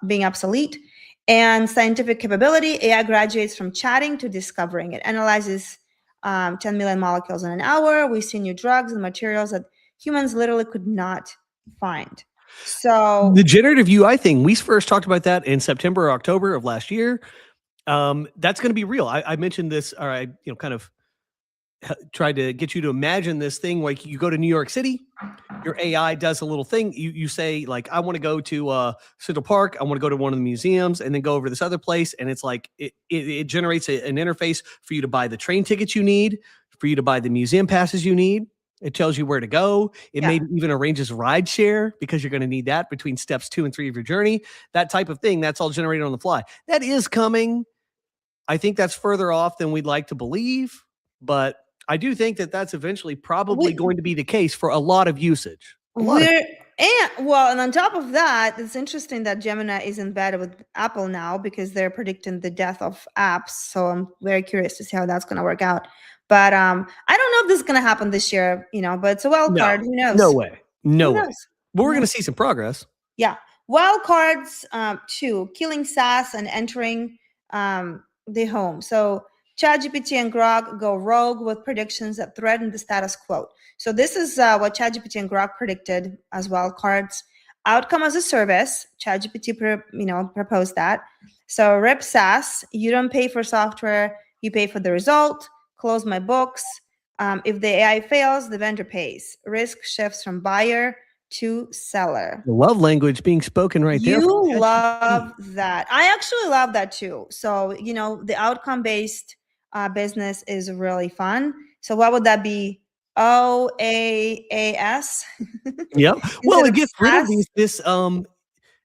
being obsolete. And scientific capability, AI graduates from chatting to discovering. It analyzes 10 million molecules in an hour. We see new drugs and materials that humans literally could not find. So the generative UI thing, we first talked about that in September or October of last year. That's going to be real. I mentioned this, or I kind of tried to get you to imagine this thing. Like you go to New York City, your AI does a little thing. You say like, I want to go to Central Park. I want to go to one of the museums and then go over to this other place. And it's like, it generates an interface for you to buy the train tickets you need, for you to buy the museum passes you need. It tells you where to go. It maybe even arranges ride share because you're going to need that between steps 2 and 3 of your journey. That type of thing, that's all generated on the fly. That is coming. I think that's further off than we'd like to believe, but I do think that that's eventually probably going to be the case for a lot of usage. And on top of that, it's interesting that Gemini is in bed with Apple now because they're predicting the death of apps. So I'm very curious to see how that's going to work out. But I don't know if this is going to happen this year, but it's a wild card. Who knows? No way. No way. Knows? But we're going to see some progress. Yeah. Wild cards 2, killing SaaS and entering the home. So ChatGPT and Grok go rogue with predictions that threaten the status quo. So this is what ChatGPT and Grok predicted as wild cards. Outcome as a service. ChatGPT proposed that. So RIP SaaS, you don't pay for software, you pay for the result. Close my books. If the AI fails, the vendor pays. Risk shifts from buyer to seller. The love language being spoken right there. You love that. I actually love that too. So, the outcome-based business is really fun. So what would that be? OAAS? Yep. Well, it gets rid of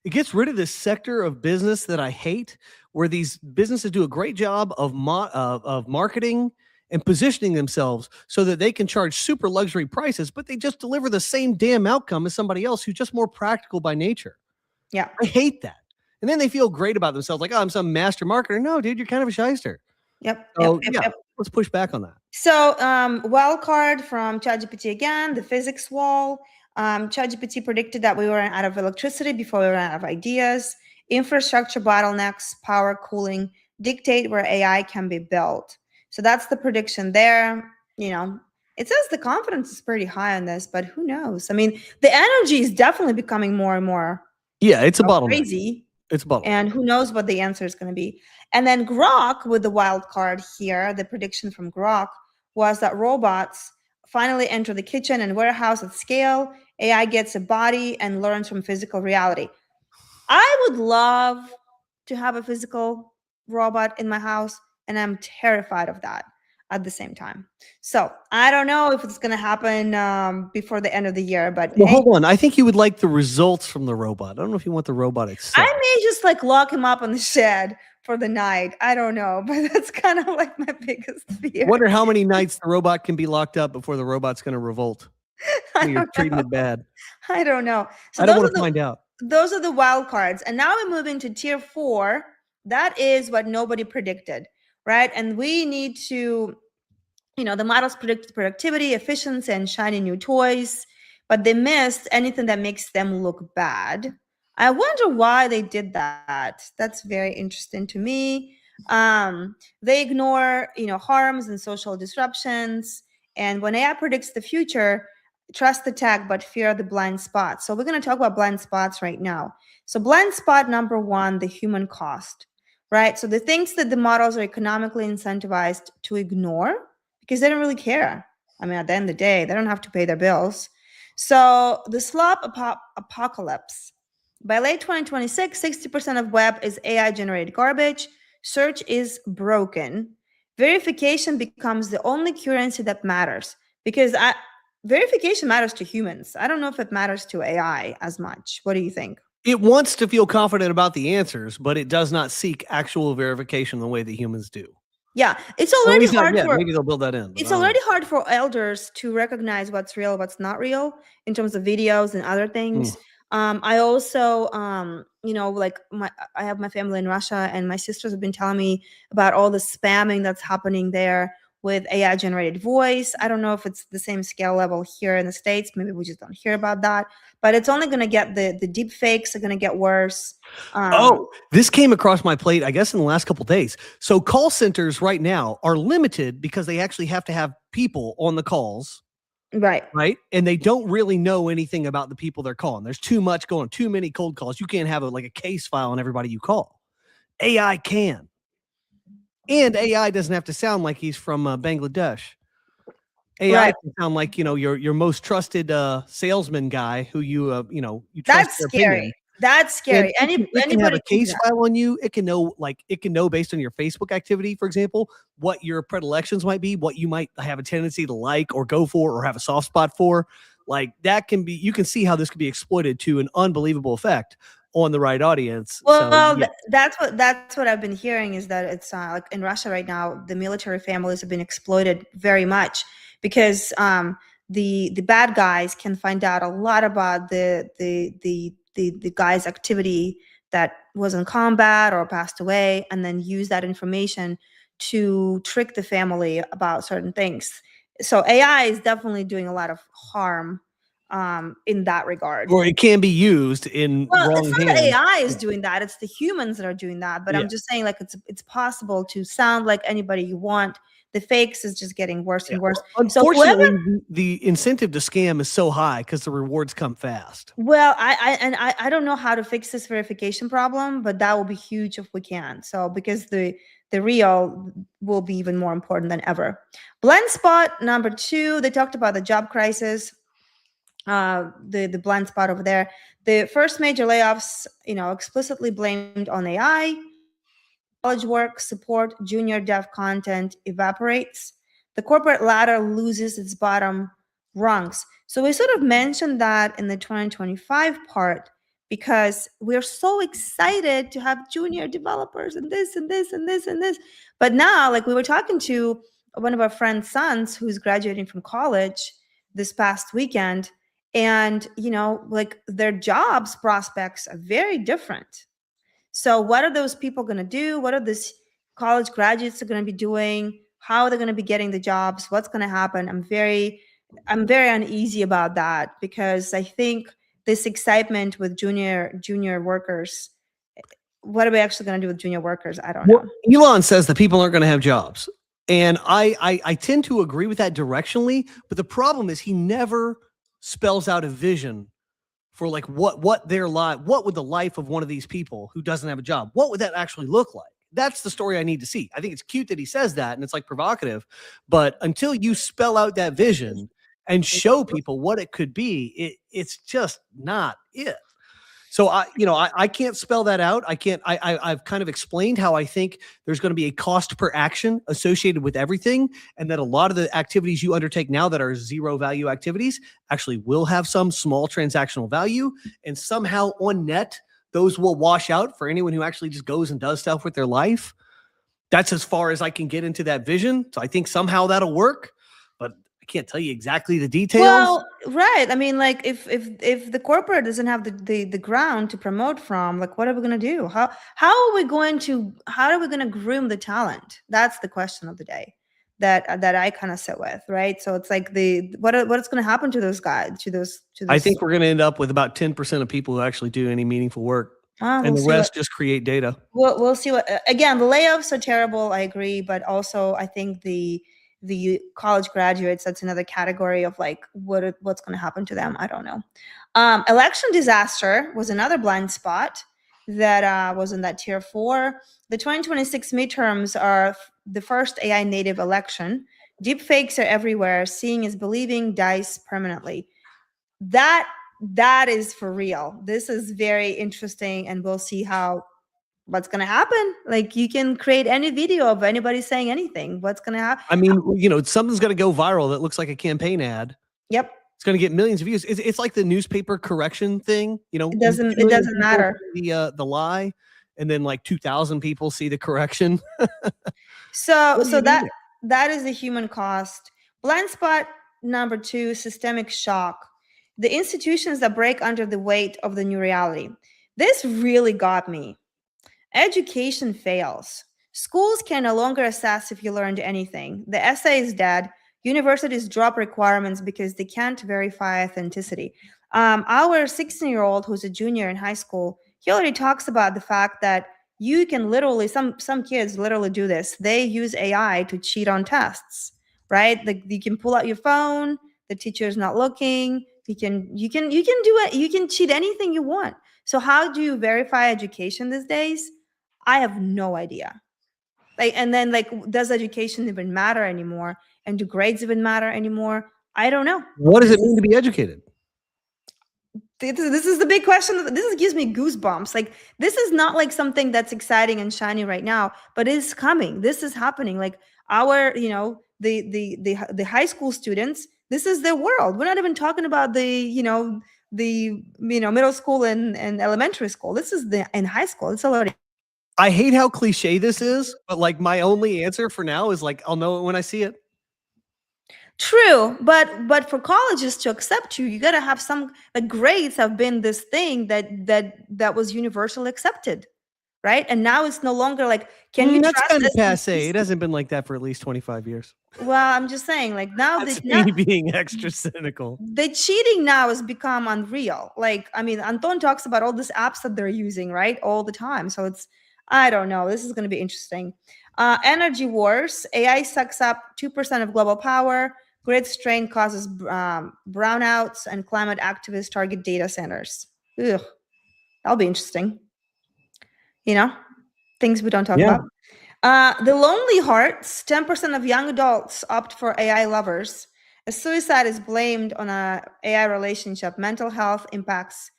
it gets rid of this sector of business that I hate, where these businesses do a great job of marketing and positioning themselves so that they can charge super luxury prices, but they just deliver the same damn outcome as somebody else who's just more practical by nature. Yeah. I hate that. And then they feel great about themselves, like, oh, I'm some master marketer. No, dude, you're kind of a shyster. Yep. So, let's push back on that. So wild card from ChatGPT again, the physics wall. ChatGPT predicted that we were out of electricity before we ran out of ideas. Infrastructure bottlenecks, power, cooling dictate where AI can be built. So that's the prediction there. It says the confidence is pretty high on this, but who knows? I mean, the energy is definitely becoming more and more. Yeah, it's a bottleneck. Crazy. It's a bottleneck. And who knows what the answer is going to be. And then Grok with the wild card here, the prediction from Grok was that robots finally enter the kitchen and warehouse at scale. AI gets a body and learns from physical reality. I would love to have a physical robot in my house, and I'm terrified of that at the same time. So I don't know if it's going to happen before the end of the year, but hold on. I think you would like the results from the robot. I don't know if you want the robot itself. I may just lock him up on the shed for the night. I don't know, but that's kind of my biggest fear. Wonder how many nights the robot can be locked up before the robot's going to revolt. You're treating it bad. I don't know. So I don't want to find out. Those are the wild cards. And now we're moving to tier 4. That is what nobody predicted, right? And we need to, the models predict productivity, efficiency, and shiny new toys, but they missed anything that makes them look bad. I wonder why they did that. That's very interesting to me. They ignore, harms and social disruptions. And when AI predicts the future, trust the tech, but fear the blind spots. So we're going to talk about blind spots right now. So blind spot number one, the human cost, right? So the things that the models are economically incentivized to ignore because they don't really care. I mean, at the end of the day, they don't have to pay their bills. So the slop apocalypse. By late 2026, 60% of web is AI generated garbage. Search is broken. Verification becomes the only currency that matters because verification matters to humans. I don't know if it matters to AI as much. What do you think? It wants to feel confident about the answers, but it does not seek actual verification the way that humans do. Yeah, it's already hard for maybe they'll build that in. It's already hard for elders to recognize what's real, what's not real in terms of videos and other things. I also, like I have my family in Russia, and my sisters have been telling me about all the spamming that's happening there with AI generated voice. I don't know if it's the same scale level here in the States. Maybe we just don't hear about that, but it's only going to get the deep fakes are going to get worse. This came across my plate, I guess, in the last couple of days. So call centers right now are limited because they actually have to have people on the calls. Right. And they don't really know anything about the people they're calling. There's too much going, too many cold calls. You can't have a case file on everybody you call. AI can. And AI doesn't have to sound like he's from Bangladesh. AI can sound like, your most trusted salesman guy who you trust. That's scary. Opinion. That's scary. It can have a case file on you. It can know based on your Facebook activity, for example, what your predilections might be, what you might have a tendency to like or go for or have a soft spot for. That can be, you can see how this could be exploited to an unbelievable effect on the right audience. Well, yeah. that's what I've been hearing is that it's like in Russia right now, the military families have been exploited very much because the bad guys can find out a lot about the guy's activity that was in combat or passed away, and then use that information to trick the family about certain things. So AI is definitely doing a lot of harm in that regard. Or it can be used in wrong it's not hands. The AI is doing that. It's the humans that are doing that. But I'm just saying, it's possible to sound like anybody you want. The fakes is just getting worse and worse. Unfortunately, the incentive to scam is so high because the rewards come fast. Well, I don't know how to fix this verification problem, but that will be huge if we can. So because the real will be even more important than ever. Blind spot number 2, they talked about the job crisis. The blind spot over there. The first major layoffs, explicitly blamed on AI. College work, support, junior dev content evaporates. The corporate ladder loses its bottom rungs. So we sort of mentioned that in the 2025 part because we're so excited to have junior developers and this and this and this and this. But now, we were talking to one of our friends' sons who's graduating from college this past weekend, and their jobs prospects are very different. So what are those people going to do? What are these college graduates are going to be doing? How are they going to be getting the jobs? What's going to happen? I'm very uneasy about that because I think this excitement with junior workers, what are we actually going to do with junior workers? I don't know. Elon says that people aren't going to have jobs. And I tend to agree with that directionally, but the problem is he never spells out a vision for what their life, what would the life of one of these people who doesn't have a job, what would that actually look like? That's the story I need to see. I think it's cute that he says that and it's provocative, but until you spell out that vision and show people what it could be, it's just not it. So I can't spell that out. I've kind of explained how I think there's going to be a cost per action associated with everything. And that a lot of the activities you undertake now that are zero value activities actually will have some small transactional value. And somehow on net, those will wash out for anyone who actually just goes and does stuff with their life. That's as far as I can get into that vision. So I think somehow that'll work, but I can't tell you exactly the details. Well, right. I mean, if the corporate doesn't have the ground to promote from, what are we going to do? How are we going to groom the talent? That's the question of the day that I kind of sit with, right? So it's what is going to happen to those guys, to those. I think we're going to end up with about 10% of people who actually do any meaningful work. And the rest just create data. We'll see again, the layoffs are terrible. I agree. But also I think the the college graduates, that's another category of like what's going to happen to them. I don't know. Election disaster was another blind spot that was in that tier 4. The 2026 midterms are the first AI native election. Deep fakes are everywhere. Seeing is believing dies permanently. That is for real. This is very interesting, and we'll see what's going to happen. Like, you can create any video of anybody saying anything. What's going to happen? I mean, you know, something's going to go viral that looks like a campaign ad. Yep. It's going to get millions of views. It's like the newspaper correction thing. You know, it doesn't matter. The lie, and then like 2,000 people see the correction. so that is the human cost. Blind spot number 2, systemic shock. The institutions that break under the weight of the new reality. This really got me. Education fails. Schools can no longer assess if you learned anything. The essay is dead. Universities drop requirements because they can't verify authenticity. Our 16-year-old, who's a junior in high school, he already talks about the fact that you can literally, some kids literally do this. They use AI to cheat on tests, right? Like, you can pull out your phone, the teacher is not looking. You can do it. You can cheat anything you want. So how do you verify education these days? I have no idea. Like, and then like, does education even matter anymore? And do grades even matter anymore? I don't know. What does it mean to be educated? This is the big question. This gives me goosebumps. Like, this is not like something that's exciting and shiny right now, but it's coming. This is happening. Like, our, you know, the high school students, this is their world. We're not even talking about the middle school and elementary school. This is in high school. It's already. I hate how cliche this is, but like, my only answer for now is like, I'll know it when I see it. True, but for colleges to accept you, you got to have some, like, grades have been this thing that was universally accepted, right? And now it's no longer like, can you that's trust kind of this? passe. It hasn't been like that for at least 25 years. Well, I'm just saying, like, now That's me being extra cynical. The cheating now has become unreal. Like, I mean, Anton talks about all these apps that they're using, right, all the time. So it's, I don't know. This is going to be interesting. Energy wars. AI sucks up 2% of global power. Grid strain causes brownouts, and climate activists target data centers. Ugh, that'll be interesting. You know, things we don't talk about. The lonely hearts. 10% of young adults opt for AI lovers. A suicide is blamed on a AI relationship. Mental health impacts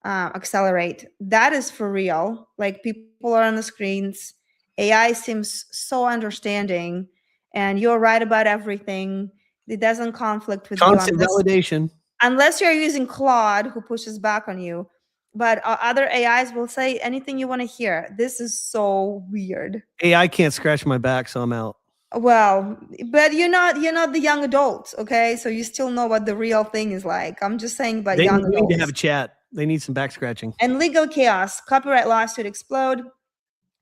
accelerate. That is for real. Like, people are on the screens. AI seems so understanding, and you're right about everything. It doesn't conflict with constant validation. Unless you're using Claude, who pushes back on you. But other AIs will say anything you want to hear. This is so weird. AI can't scratch my back, so I'm out. Well, but you're not the young adult, okay? So you still know what the real thing is like. I'm just saying about young adults. They need to have a chat. They need some back scratching. And legal chaos. Copyright lawsuit explode.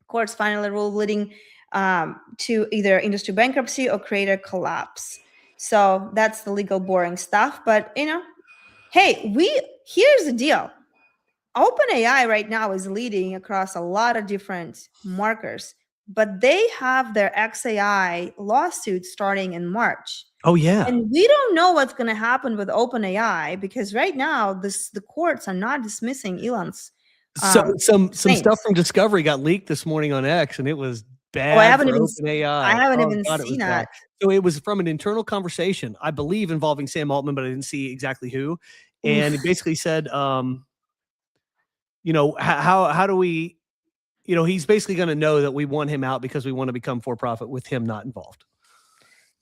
Courts finally rule, leading to either industry bankruptcy or creator collapse. So that's the legal boring stuff. But, you know, hey, here's the deal. OpenAI right now is leading across a lot of different markers, but they have their XAI lawsuit starting in March. Oh, yeah. And we don't know what's going to happen with OpenAI, because right now the courts are not dismissing Elon's. Some stuff from Discovery got leaked this morning on X, and it was bad. I haven't even OpenAI. I haven't even seen that. So it was from an internal conversation, I believe, involving Sam Altman, but I didn't see exactly who. And it basically said, you know, how do we, you know, he's basically going to know that we want him out because we want to become for profit with him not involved.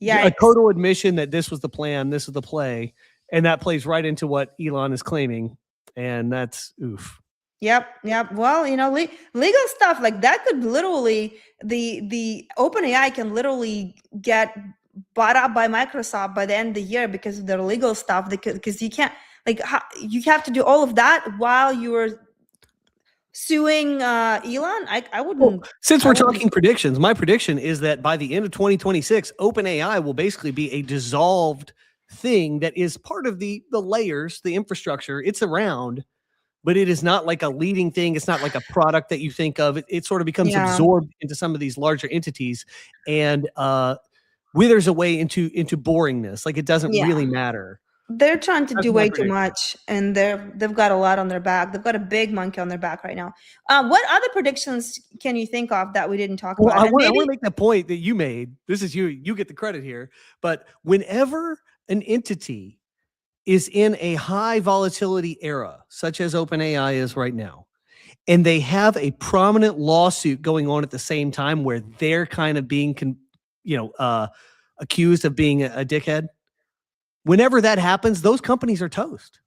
Yeah, a total admission that this was the plan, this is the play, and that plays right into what Elon is claiming, and that's oof. Yep. Well, you know, legal stuff like that could literally, the OpenAI can literally get bought up by Microsoft by the end of the year because of their legal stuff. Because you can't, like, you have to do all of that while you are suing Elon. I wouldn't. Well, since we're talking predictions, my prediction is that by the end of 2026, OpenAI will basically be a dissolved thing that is part of the layers, the infrastructure. It's around, but it is not like a leading thing. It's not like a product that you think of. It sort of becomes absorbed into some of these larger entities. And withers away into boringness. Like it doesn't really matter. They're trying to That's do my way too prediction. much, and they've got a lot on their back. They've got a big monkey on their back right now. What other predictions can you think of that we didn't talk Well, about? I And want to maybe make that point that you made. This is you. You get the credit here. But whenever an entity is in a high volatility era, such as OpenAI is right now, and they have a prominent lawsuit going on at the same time where they're kind of being, accused of being a dickhead. Whenever that happens, those companies are toast.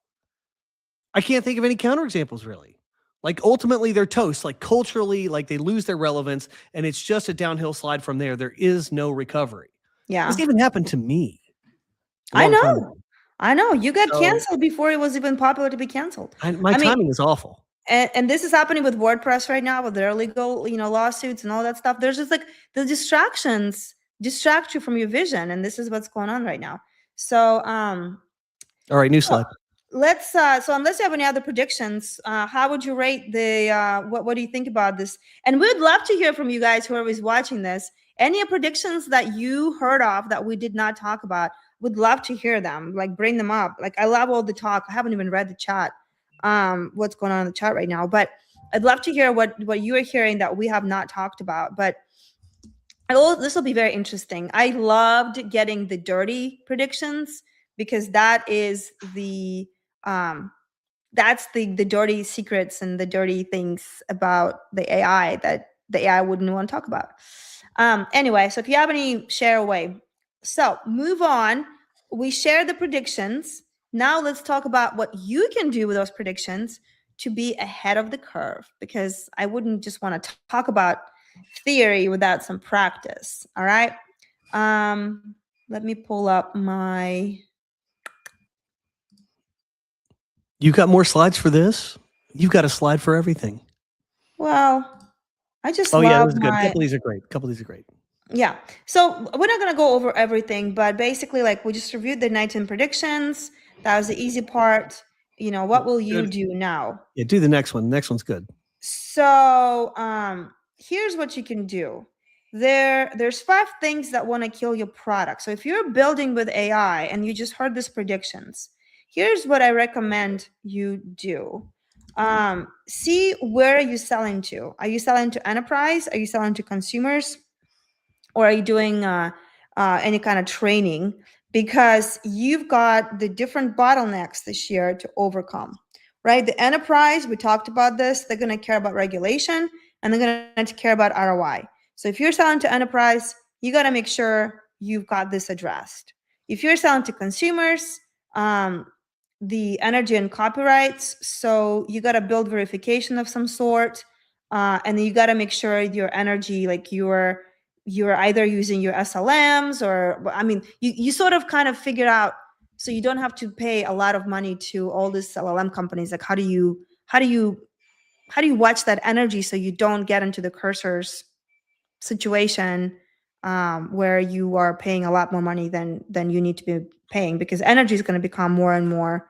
I can't think of any counterexamples really. Like ultimately they're toast, like culturally, like they lose their relevance and it's just a downhill slide from there. There is no recovery. yeah, This even happened to me. a I long time know, ago. I know. You got So canceled before it was even popular to be canceled. my I mean, timing is awful. and this is happening with WordPress right now with their legal, lawsuits and all that stuff. There's just like the distractions distract you from your vision, and this is what's going on right now. So, All right, new slide. let's so unless you have any other predictions, how would you rate the what do you think about this? And we'd love to hear from you guys, whoever is watching this. Any predictions that you heard of that we did not talk about, would love to hear them. Like bring them up. Like I love all the talk. I haven't even read the chat, what's going on in the chat right now, but I'd love to hear what you are hearing that we have not talked about. But this will be very interesting. I loved getting the dirty predictions because that is that's the dirty secrets and the dirty things about the AI that the AI wouldn't want to talk about. Anyway, so if you have any, share away. So move on. We share the predictions. Now let's talk about what you can do with those predictions to be ahead of the curve, because I wouldn't just want to talk about theory without some practice. All right. Let me pull up my. You got more slides for this? You've got a slide for everything. Well, I just Oh love yeah, this is good. my. A couple of these are great. A couple of these are great. Yeah. So we're not going to go over everything, but basically, like we just reviewed the 19 predictions. That was the easy part. What will you Good. do now? Yeah, do the next one. The next one's good. So here's what you can do. There's 5 things that want to kill your product. So if you're building with AI and you just heard these predictions, here's what I recommend you do. See, where are you selling to? Are you selling to enterprise? Are you selling to consumers? Or are you doing any kind of training? Because you've got the different bottlenecks this year to overcome, right? The enterprise, we talked about this, they're going to care about regulation and they're going to care about ROI. So if you're selling to enterprise, you got to make sure you've got this addressed. If you're selling to consumers, the energy and copyrights, so you got to build verification of some sort, and then you got to make sure your energy, like you're either using your SLMs or, I mean, you sort of kind of figure out, so you don't have to pay a lot of money to all these LLM companies. Like how do you watch that energy so you don't get into the cursors situation where you are paying a lot more money than you need to be paying, because energy is going to become more and more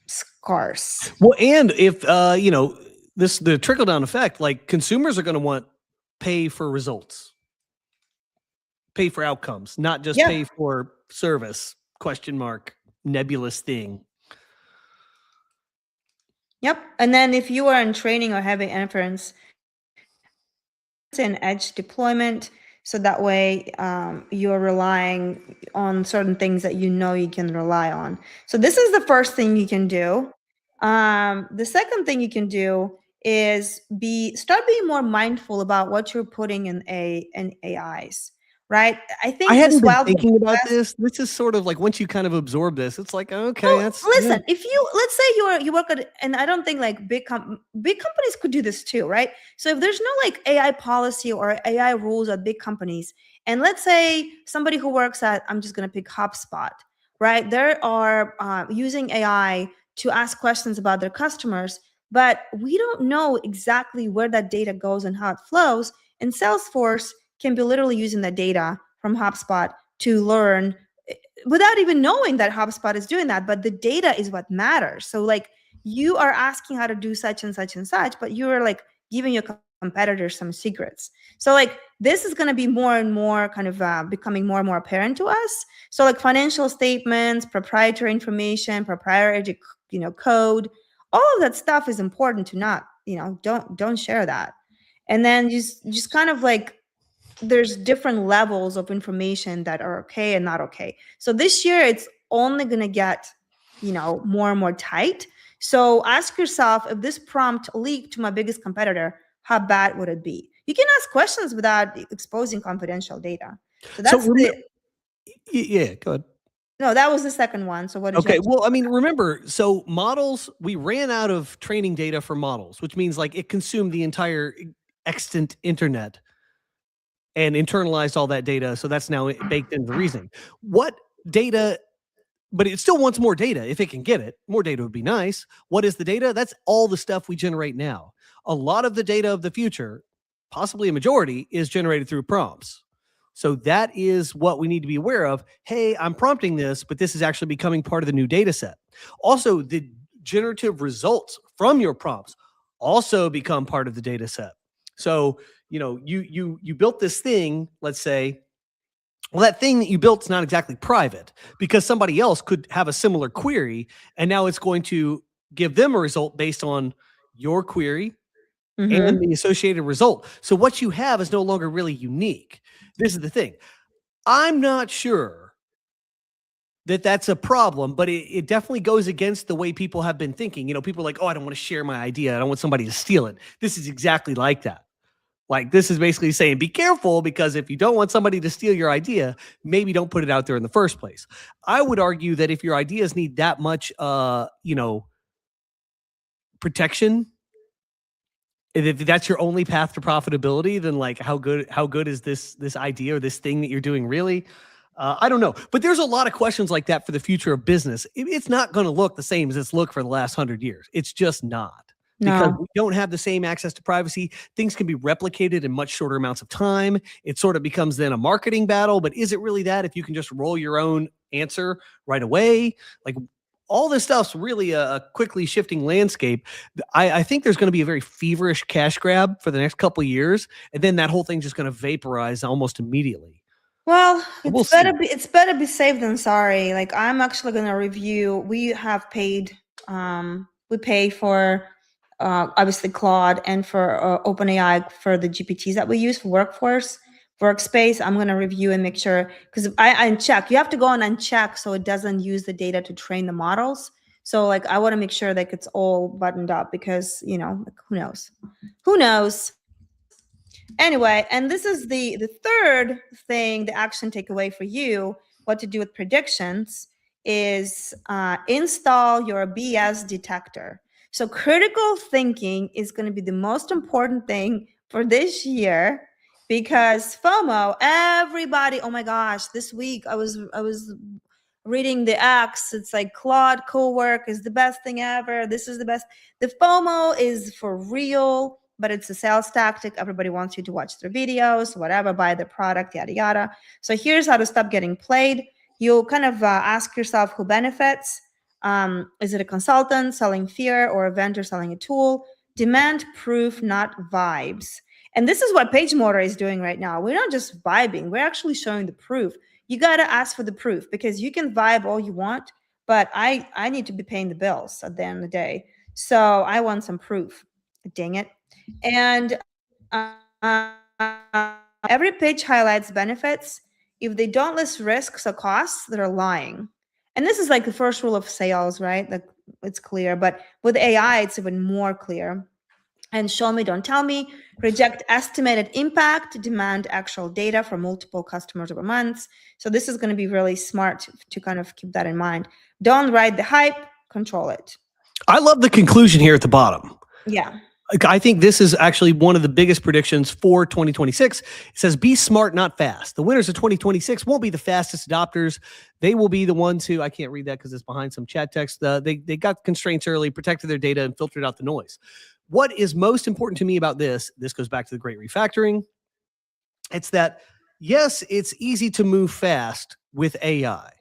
scarce. Well, and if the trickle down effect, like consumers are going to want pay for results, pay for outcomes, not just pay for service, ? Nebulous thing. Yep. And then if you are in training or having inference, it's an edge deployment. So that way you're relying on certain things that you can rely on. So this is the first thing you can do. The second thing you can do is start being more mindful about what you're putting in AIs. Right. I think I hadn't been thinking about this. This is sort of like once you kind of absorb this, it's like, okay, well, that's listen. If let's say you work at, and I don't think like big companies could do this too, right? So if there's no like AI policy or AI rules at big companies, and let's say somebody who works at, I'm just going to pick HubSpot, right? They are using AI to ask questions about their customers, but we don't know exactly where that data goes and how it flows. And Salesforce can be literally using the data from HubSpot to learn without even knowing that HubSpot is doing that. But the data is what matters. So like you are asking how to do such and such and such, but you are like giving your competitors some secrets. So like this is going to be more and more kind of becoming more and more apparent to us. So like financial statements, proprietary information, proprietary code, all of that stuff is important to not don't share that. And then just kind of like there's different levels of information that are okay and not okay. So this year it's only going to get more and more tight. So ask yourself, if this prompt leaked to my biggest competitor, how bad would it be? You can ask questions without exposing confidential data. So that's yeah, go ahead. No, that was the second one. So what did Okay, well, I mean, remember, so models, we ran out of training data for models, which means like it consumed the entire extant internet and internalized all that data. So that's now baked into the reasoning. What data, but it still wants more data if it can get it. More data would be nice. What is the data? That's all the stuff we generate now. A lot of the data of the future, possibly a majority, is generated through prompts. So that is what we need to be aware of. Hey, I'm prompting this, but this is actually becoming part of the new data set. Also, the generative results from your prompts also become part of the data set. So, you built this thing, let's say, well, that thing that you built is not exactly private because somebody else could have a similar query, and now it's going to give them a result based on your query and the associated result. So what you have is no longer really unique. This is the thing. I'm not sure that that's a problem, but it definitely goes against the way people have been thinking. People are like, oh, I don't want to share my idea. I don't want somebody to steal it. This is exactly like that. Like, this is basically saying, be careful, because if you don't want somebody to steal your idea, maybe don't put it out there in the first place. I would argue that if your ideas need that much, protection, if that's your only path to profitability, then like, how good is this idea or this thing that you're doing really? I don't know. But there's a lot of questions like that for the future of business. It's not going to look the same as it's looked for the last 100 years. It's just not. Because we don't have the same access to privacy. Things can be replicated in much shorter amounts of time. It sort of becomes then a marketing battle, but is it really that if you can just roll your own answer right away? Like, all this stuff's really a quickly shifting landscape. I think there's going to be a very feverish cash grab for the next couple of years, and then that whole thing's just going to vaporize almost immediately. Well, it's better be safe than sorry. Like, I'm actually going to review. We have paid. We pay for obviously Claude and for OpenAI for the GPTs that we use for workspace. I'm going to review and make sure, because I uncheck. You have to go and uncheck so it doesn't use the data to train the models. So like, I want to make sure that it's all buttoned up, because like, who knows. Anyway, and this is the third thing, the action takeaway for you, what to do with predictions, is install your BS detector. So critical thinking is going to be the most important thing for this year, because FOMO, everybody, oh my gosh, this week I was reading the X, it's like Claude Cowork is the best thing ever. This is the best. The FOMO is for real, but it's a sales tactic. Everybody wants you to watch their videos, whatever, buy the product, yada, yada. So here's how to stop getting played. You'll kind of ask yourself who benefits. Is it a consultant selling fear or a vendor selling a tool? Demand proof, not vibes. And this is what PageMotor is doing right now. We're not just vibing. We're actually showing the proof. You got to ask for the proof, because you can vibe all you want, but I need to be paying the bills at the end of the day. So I want some proof. Dang it. And every page highlights benefits. If they don't list risks or costs, they're lying. And this is like the first rule of sales, right? Like, it's clear, but with AI, it's even more clear. And show me, don't tell me. Reject estimated impact. Demand actual data from multiple customers over months. So this is going to be really smart to kind of keep that in mind. Don't ride the hype. Control it. I love the conclusion here at the bottom. Yeah. I think this is actually one of the biggest predictions for 2026. It says, be smart, not fast. The winners of 2026 won't be the fastest adopters. They will be the ones who, I can't read that because it's behind some chat text. They got constraints early, protected their data, and filtered out the noise. What is most important to me about this goes back to the great refactoring. It's that, yes, it's easy to move fast with AI,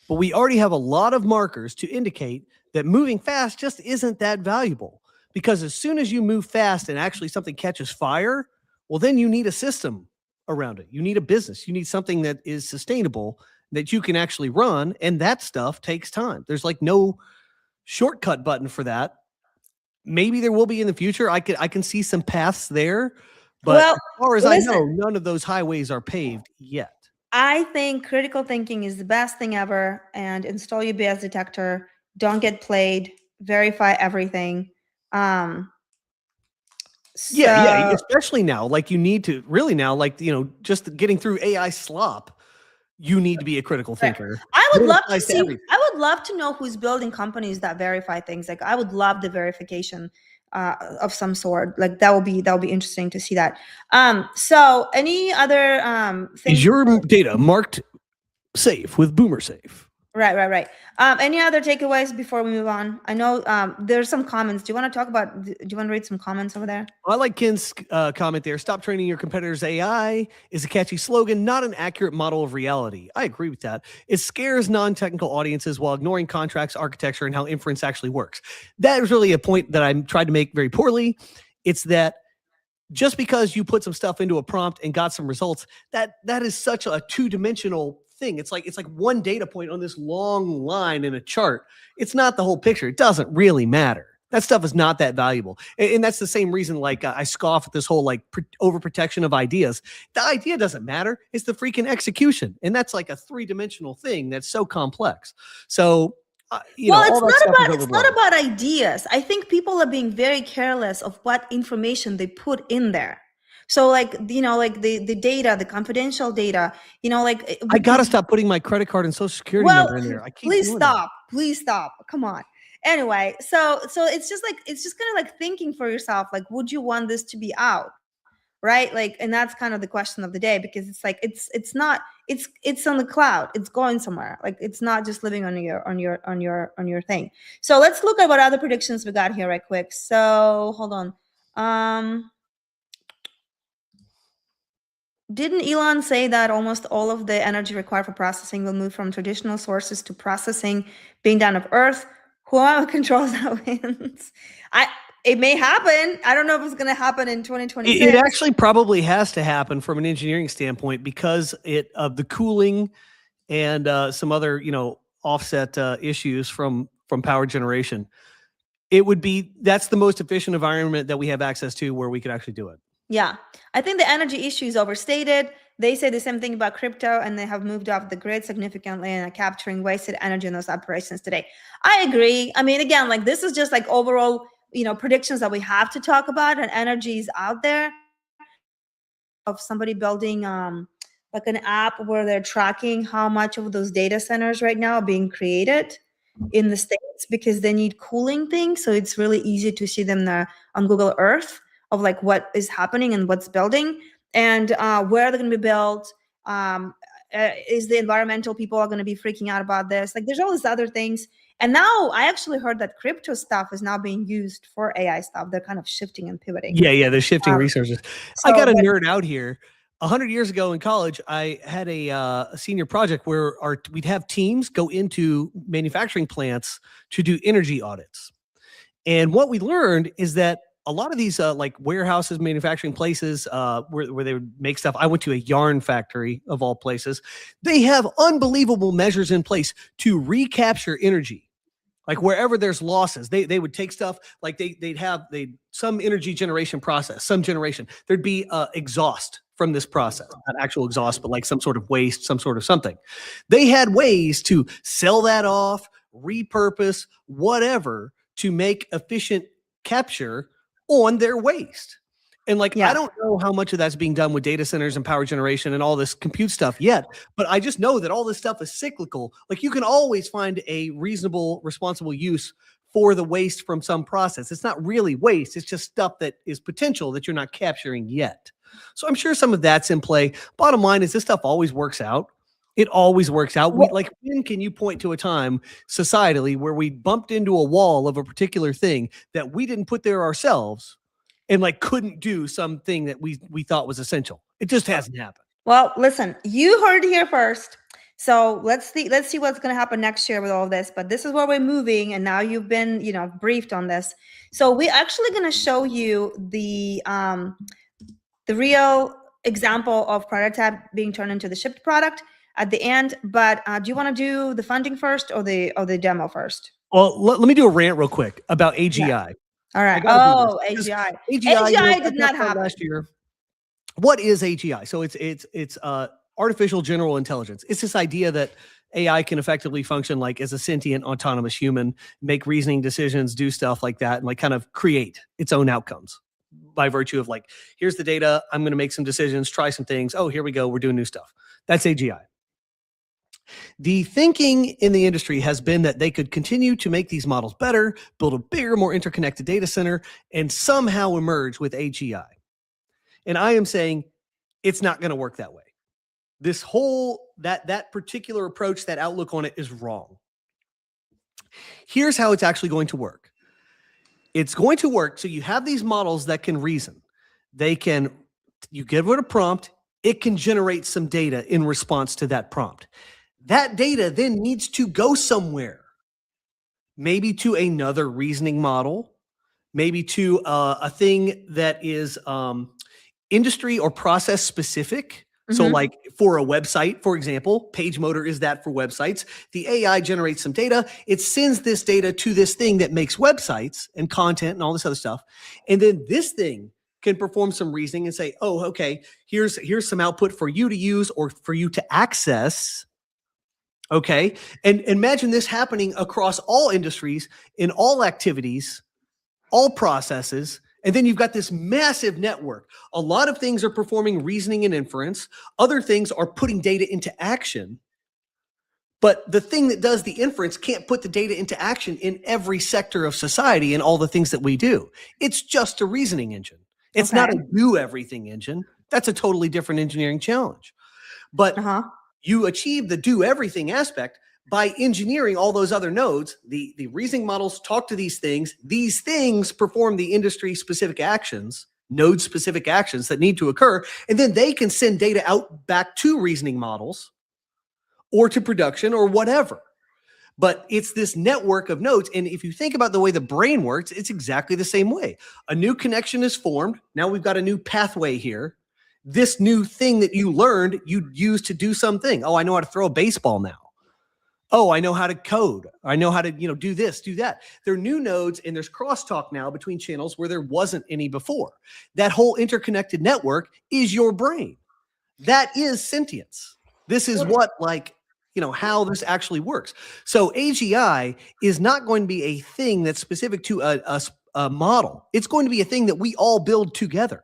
but we already have a lot of markers to indicate that moving fast just isn't that valuable. because as soon as you move fast and actually something catches fire, well, then you need a system around it. You need a business. You need something that is sustainable that you can actually run. And that stuff takes time. There's like no shortcut button for that. Maybe there will be in the future. I can see some paths there, but Well, as far as listen. I know, none of those highways are paved yet. I think critical thinking is the best thing ever, and install your BS detector. Don't get played. Verify everything. Yeah, So- especially now, like you need to really now, like, you know, just getting through AI slop, you need to be a critical thinker. I would It love to applies to see. everything. I would love to know who's building companies that verify things. Like, I would love the verification of some sort. Like, that would be interesting to see that. So any other things? Is your data marked safe with Boomer Safe? Right. Any other takeaways before we move on? I know there's some comments. Do you want to talk about? Do you want to read some comments over there? I like Ken's comment there. Stop training your competitors' AI is a catchy slogan, not an accurate model of reality. I agree with that. It scares non-technical audiences while ignoring contracts, architecture, and how inference actually works. That is really a point that I tried to make very poorly. It's that just because you put some stuff into a prompt and got some results, that is such a two-dimensional thing. It's like one data point on this long line in a chart. It's not the whole picture. It doesn't really matter. That stuff is not that valuable. And that's the same reason, like, I scoff at this whole, like, overprotection of ideas. The idea doesn't matter. It's the freaking execution. And that's like a three-dimensional thing that's so complex. So, it's not about ideas. I think people are being very careless of what information they put in there. So, like, you know, like the data, the confidential data, you know, like, I gotta stop putting my credit card and social security number in there. I keep please doing stop. Please stop. Come on. Anyway, so it's just kind of like thinking for yourself, like, would you want this to be out? Right? Like, and that's kind of the question of the day, because it's like it's on the cloud. It's going somewhere. Like, it's not just living on your thing. So let's look at what other predictions we got here right quick. So hold on. Didn't Elon say that almost all of the energy required for processing will move from traditional sources to processing being done of Earth? Whoever controls that wins. It may happen. I don't know if it's going to happen in 2026. It actually probably has to happen from an engineering standpoint because of the cooling and some other, you know, offset issues from power generation. That's the most efficient environment that we have access to where we could actually do it. Yeah, I think the energy issue is overstated. They say the same thing about crypto, and they have moved off the grid significantly and are capturing wasted energy in those operations today. I agree. I mean, again, like, this is just like overall, you know, predictions that we have to talk about, and energy is out there. Of somebody building like an app where they're tracking how much of those data centers right now are being created in the States, because they need cooling things. So it's really easy to see them on Google Earth of like what is happening and what's building, and where they're going to be built. Is the environmental people are going to be freaking out about this? Like, there's all these other things. And now I actually heard that crypto stuff is now being used for AI stuff. They're kind of shifting and pivoting. Yeah, they're shifting resources. I got a nerd out here. 100 years ago in college, I had a senior project where we'd have teams go into manufacturing plants to do energy audits. And what we learned is that a lot of these like warehouses, manufacturing places where they would make stuff. I went to a yarn factory of all places. They have unbelievable measures in place to recapture energy. Like, wherever there's losses, they would take stuff, like they'd have some energy generation process, some generation. There'd be exhaust from this process, not actual exhaust, but like some sort of waste, some sort of something. They had ways to sell that off, repurpose, whatever, to make efficient capture on their waste. And like, I don't know how much of that's being done with data centers and power generation and all this compute stuff yet, but I just know that all this stuff is cyclical. Like, you can always find a reasonable, responsible use for the waste from some process. It's not really waste. It's just stuff that is potential that you're not capturing yet. So I'm sure some of that's in play. Bottom line is, this stuff always works out. It always works out. Like, when can you point to a time societally where we bumped into a wall of a particular thing that we didn't put there ourselves and like couldn't do something that we thought was essential? It just hasn't happened. Well, listen, you heard it here first. So let's see what's going to happen next year with all of this. But this is where we're moving, and now you've been, briefed on this. So we're actually going to show you the real example of prototype being turned into the shipped product at the end. But do you want to do the funding first or the demo first? Well, let me do a rant real quick about AGI. Yeah. All right. Oh, AGI. AGI did not happen last year. What is AGI? So it's artificial general intelligence. It's this idea that AI can effectively function like as a sentient, autonomous human, make reasoning decisions, do stuff like that, and like kind of create its own outcomes by virtue of like, here's the data, I'm going to make some decisions, try some things. Oh, here we go, we're doing new stuff. That's AGI. The thinking in the industry has been that they could continue to make these models better, build a bigger, more interconnected data center, and somehow emerge with AGI. And I am saying it's not going to work that way. This whole, that particular approach, that outlook on it is wrong. Here's how it's actually going to work. It's going to work so you have these models that can reason. You give it a prompt, it can generate some data in response to that prompt. That data then needs to go somewhere. Maybe to another reasoning model, maybe to a thing that is industry or process specific. So like for a website, for example, PageMotor is that for websites. The AI generates some data. It sends this data to this thing that makes websites and content and all this other stuff. And then this thing can perform some reasoning and say, oh, okay, here's some output for you to use or for you to access. Okay. And imagine this happening across all industries, in all activities, all processes. And then you've got this massive network. A lot of things are performing reasoning and inference. Other things are putting data into action. But the thing that does the inference can't put the data into action in every sector of society and all the things that we do. It's just a reasoning engine. It's not a do everything engine. That's a totally different engineering challenge. But you achieve the do everything aspect by engineering all those other nodes. The reasoning models talk to these things perform the industry specific actions, node specific actions that need to occur. And then they can send data out back to reasoning models or to production or whatever. But it's this network of nodes. And if you think about the way the brain works, it's exactly the same way. A new connection is formed. Now we've got a new pathway here. This new thing that you learned, you use to do something. Oh, I know how to throw a baseball now. Oh, I know how to code. I know how to, do this, do that. There are new nodes and there's crosstalk now between channels where there wasn't any before. That whole interconnected network is your brain. That is sentience. This is what how this actually works. So AGI is not going to be a thing that's specific to a model. It's going to be a thing that we all build together.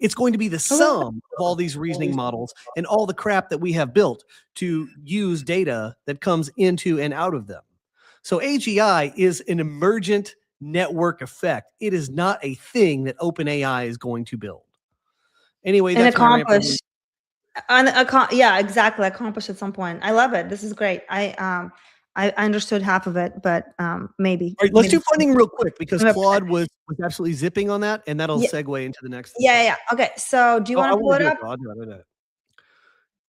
It's going to be the sum of all these reasoning models and all the crap that we have built to use data that comes into and out of them. So AGI is an emergent network effect. It is not a thing that OpenAI is going to build. Anyway, and that's accomplish. Yeah, exactly. Accomplish at some point. I love it. This is great. I understood half of it, but maybe. All right, let's do funding real quick because Claude was absolutely zipping on that, and that'll segue into the next. Yeah. Okay, so do you want to pull it up? I'll do it.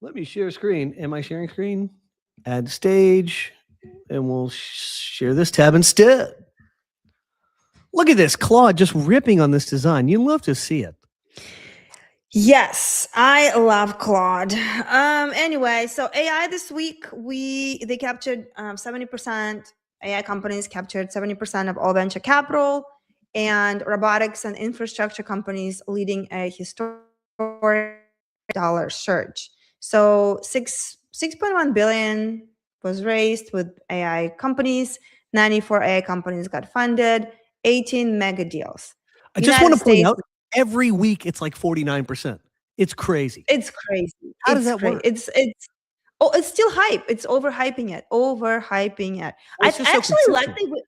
Let me share screen. Am I sharing screen? Add stage, and we'll share this tab instead. Look at this, Claude just ripping on this design. You love to see it. Yes, I love Claude. Anyway, so AI this week, they captured 70%, AI companies captured 70% of all venture capital, and robotics and infrastructure companies leading a historic dollar surge. So 6.1 billion was raised with AI companies, 94 AI companies got funded, 18 mega deals. I just want to point out, every week it's like 49%. It's crazy. It's crazy. How does that work? It's still hype. It's overhyping it. Well, I actually like that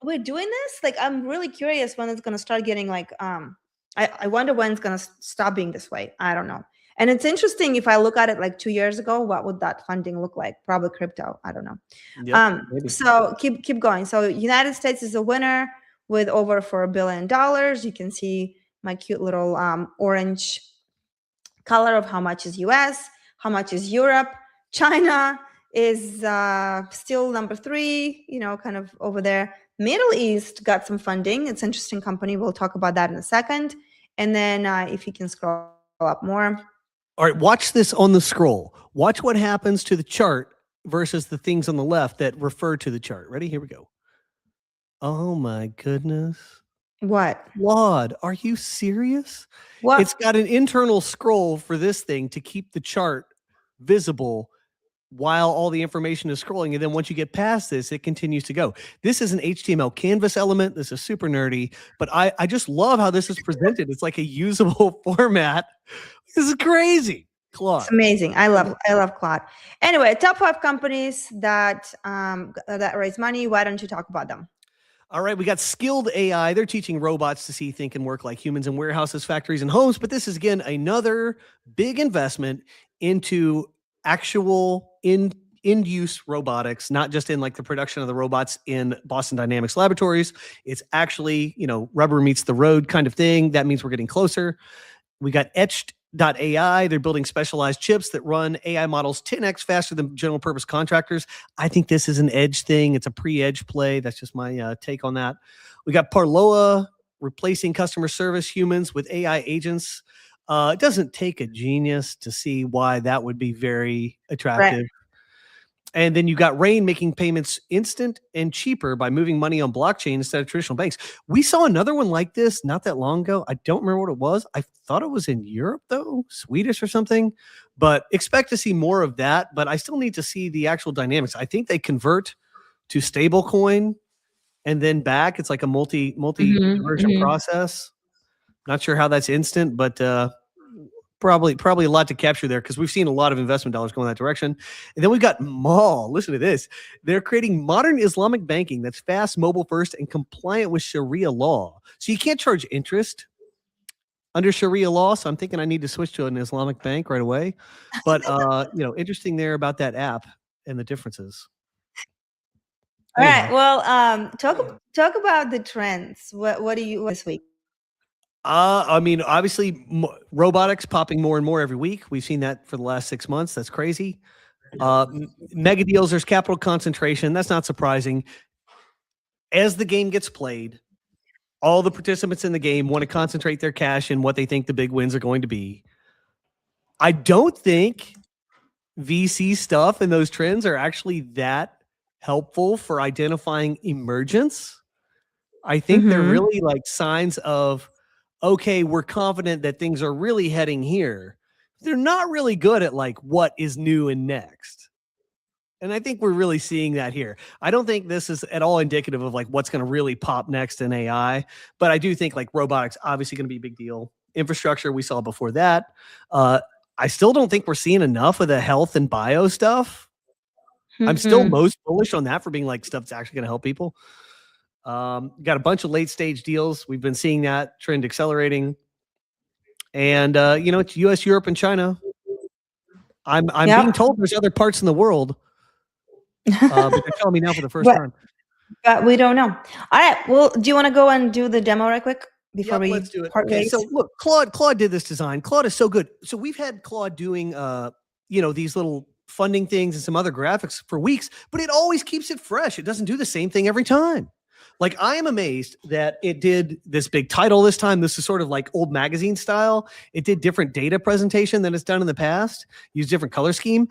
we're doing this. Like, I'm really curious when it's gonna start getting like I wonder when it's gonna stop being this way. I don't know. And it's interesting, if I look at it like 2 years ago, what would that funding look like? Probably crypto. I don't know. Yep, so keep going. So United States is a winner with over $4 billion. You can see my cute little orange color of how much is US, how much is Europe, China, is still number 3, kind of over there. Middle East got some funding. It's an interesting company. We'll talk about that in a second. And then if you can scroll up more. All right, watch this on the scroll. Watch what happens to the chart versus the things on the left that refer to the chart. Ready? Here we go. Oh my goodness. What? Claude, are you serious? What? It's got an internal scroll for this thing to keep the chart visible while all the information is scrolling. And then once you get past this, it continues to go. This is an HTML canvas element. This is super nerdy, but I just love how this is presented. It's like a usable format. This is crazy. Claude. It's amazing. I love Claude. Anyway, top 5 companies that raise money. Why don't you talk about them? All right, we got Skilled AI. They're teaching robots to see, think, and work like humans in warehouses, factories, and homes. But this is, again, another big investment into actual in-use robotics, not just in like the production of the robots in Boston Dynamics laboratories. It's actually, rubber meets the road kind of thing. That means we're getting closer. We got Etched.ai. They're building specialized chips that run AI models 10x faster than general purpose contractors. I think this is an edge thing. It's a pre-edge play. That's just my take on that. We got Parloa replacing customer service humans with AI agents. It doesn't take a genius to see why that would be very attractive. Right. And then you got Rain making payments instant and cheaper by moving money on blockchain instead of traditional banks. We saw another one like this not that long ago. I don't remember what it was. I thought it was in Europe, though, Swedish or something. But expect to see more of that. But I still need to see the actual dynamics. I think they convert to stablecoin and then back. It's like a multi conversion process. Not sure how that's instant, but probably a lot to capture there because we've seen a lot of investment dollars go in that direction. And then we've got Mall. Listen to this. They're creating modern Islamic banking that's fast, mobile first, and compliant with Sharia law. So you can't charge interest under Sharia law. So I'm thinking I need to switch to an Islamic bank right away. But, interesting there about that app and the differences. All right. Well, talk about the trends. What do you this week? Obviously, robotics popping more and more every week. We've seen that for the last 6 months. That's crazy. Mega deals, there's capital concentration. That's not surprising. As the game gets played, all the participants in the game want to concentrate their cash in what they think the big wins are going to be. I don't think VC stuff and those trends are actually that helpful for identifying emergence. I think they're really like signs of, okay, we're confident that things are really heading here. They're not really good at like what is new and next. And I think we're really seeing that here. I don't think this is at all indicative of like what's going to really pop next in AI, but I do think like robotics obviously going to be a big deal. Infrastructure we saw before that. I still don't think we're seeing enough of the health and bio stuff. I'm still most bullish on that for being like stuff that's actually going to help people. Got a bunch of late stage deals. We've been seeing that trend accelerating. And, it's US, Europe, and China. I'm being told there's other parts in the world. But they're telling me now for the first time. But we don't know. All right. Well, do you want to go and do the demo right quick before we let's do it. Okay, so look, Claude did this design. Claude is so good. So we've had Claude doing, these little funding things and some other graphics for weeks, but it always keeps it fresh. It doesn't do the same thing every time. Like, I am amazed that it did this big title this time. This is sort of like old magazine style. It did different data presentation than it's done in the past, used different color scheme.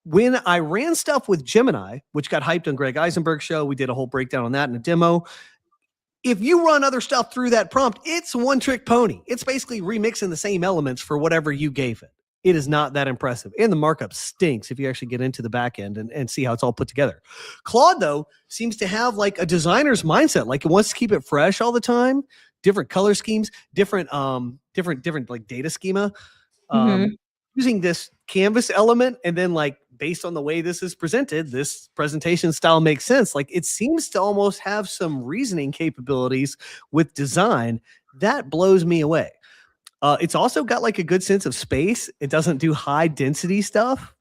When I ran stuff with Gemini, which got hyped on Greg Eisenberg's show, we did a whole breakdown on that in a demo. If you run other stuff through that prompt, it's one trick pony. It's basically remixing the same elements for whatever you gave it. It is not that impressive. And the markup stinks if you actually get into the back end and see how it's all put together. Claude, though, seems to have like a designer's mindset. Like, it wants to keep it fresh all the time, different color schemes, different like data schema. Using this canvas element, and then like based on the way this is presented, this presentation style makes sense. Like, it seems to almost have some reasoning capabilities with design. That blows me away. It's also got like a good sense of space. It doesn't do high density stuff.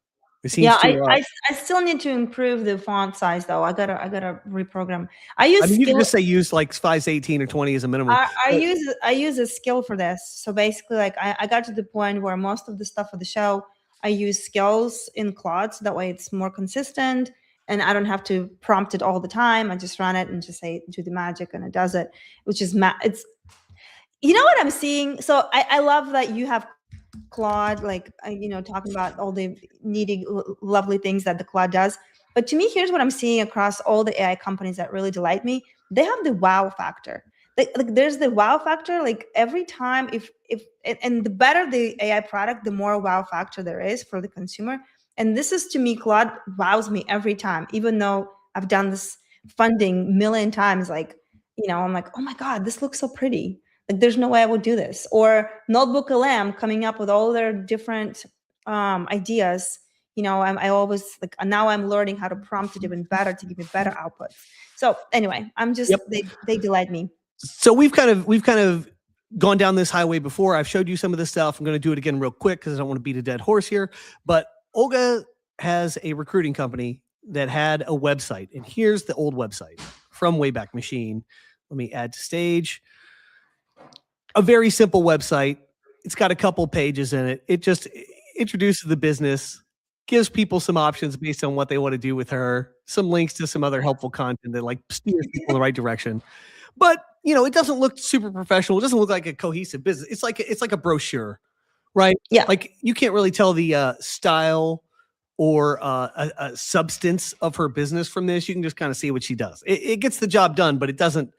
It seems I still need to improve the font size though. I gotta reprogram. You can just say use like size 18 or 20 as a minimum. I use a skill for this. So basically, like I got to the point where most of the stuff for the show I use skills in Claude, so that way it's more consistent and I don't have to prompt it all the time. I just run it and just say, do the magic, and it does it, which is, it's, you know what I'm seeing? So I love that you have Claude, like, talking about all the needy, lovely things that the Claude does. But to me, here's what I'm seeing across all the AI companies that really delight me. They have the wow factor. Like there's the wow factor, like every time and the better the AI product, the more wow factor there is for the consumer. And this is, to me, Claude wows me every time, even though I've done this funding a million times. Like, I'm like, oh my God, this looks so pretty. Like there's no way I would do this. Or Notebook LM coming up with all their different ideas. I always like, now I'm learning how to prompt it even better to give me better outputs. So anyway, I'm just, they delight me. So we've kind of gone down this highway before. I've showed you some of this stuff. I'm going to do it again real quick because I don't want to beat a dead horse here. But Olga has a recruiting company that had a website, and here's the old website from Wayback Machine. Let me add to stage. A very simple website. It's got a couple pages in it. It just introduces the business, gives people some options based on what they want to do with her, some links to some other helpful content that like steers people in the right direction. But it doesn't look super professional. It doesn't look like a cohesive business. It's like a brochure, right? Yeah. Like you can't really tell the style or a substance of her business from this. You can just kind of see what she does. It gets the job done, but it doesn't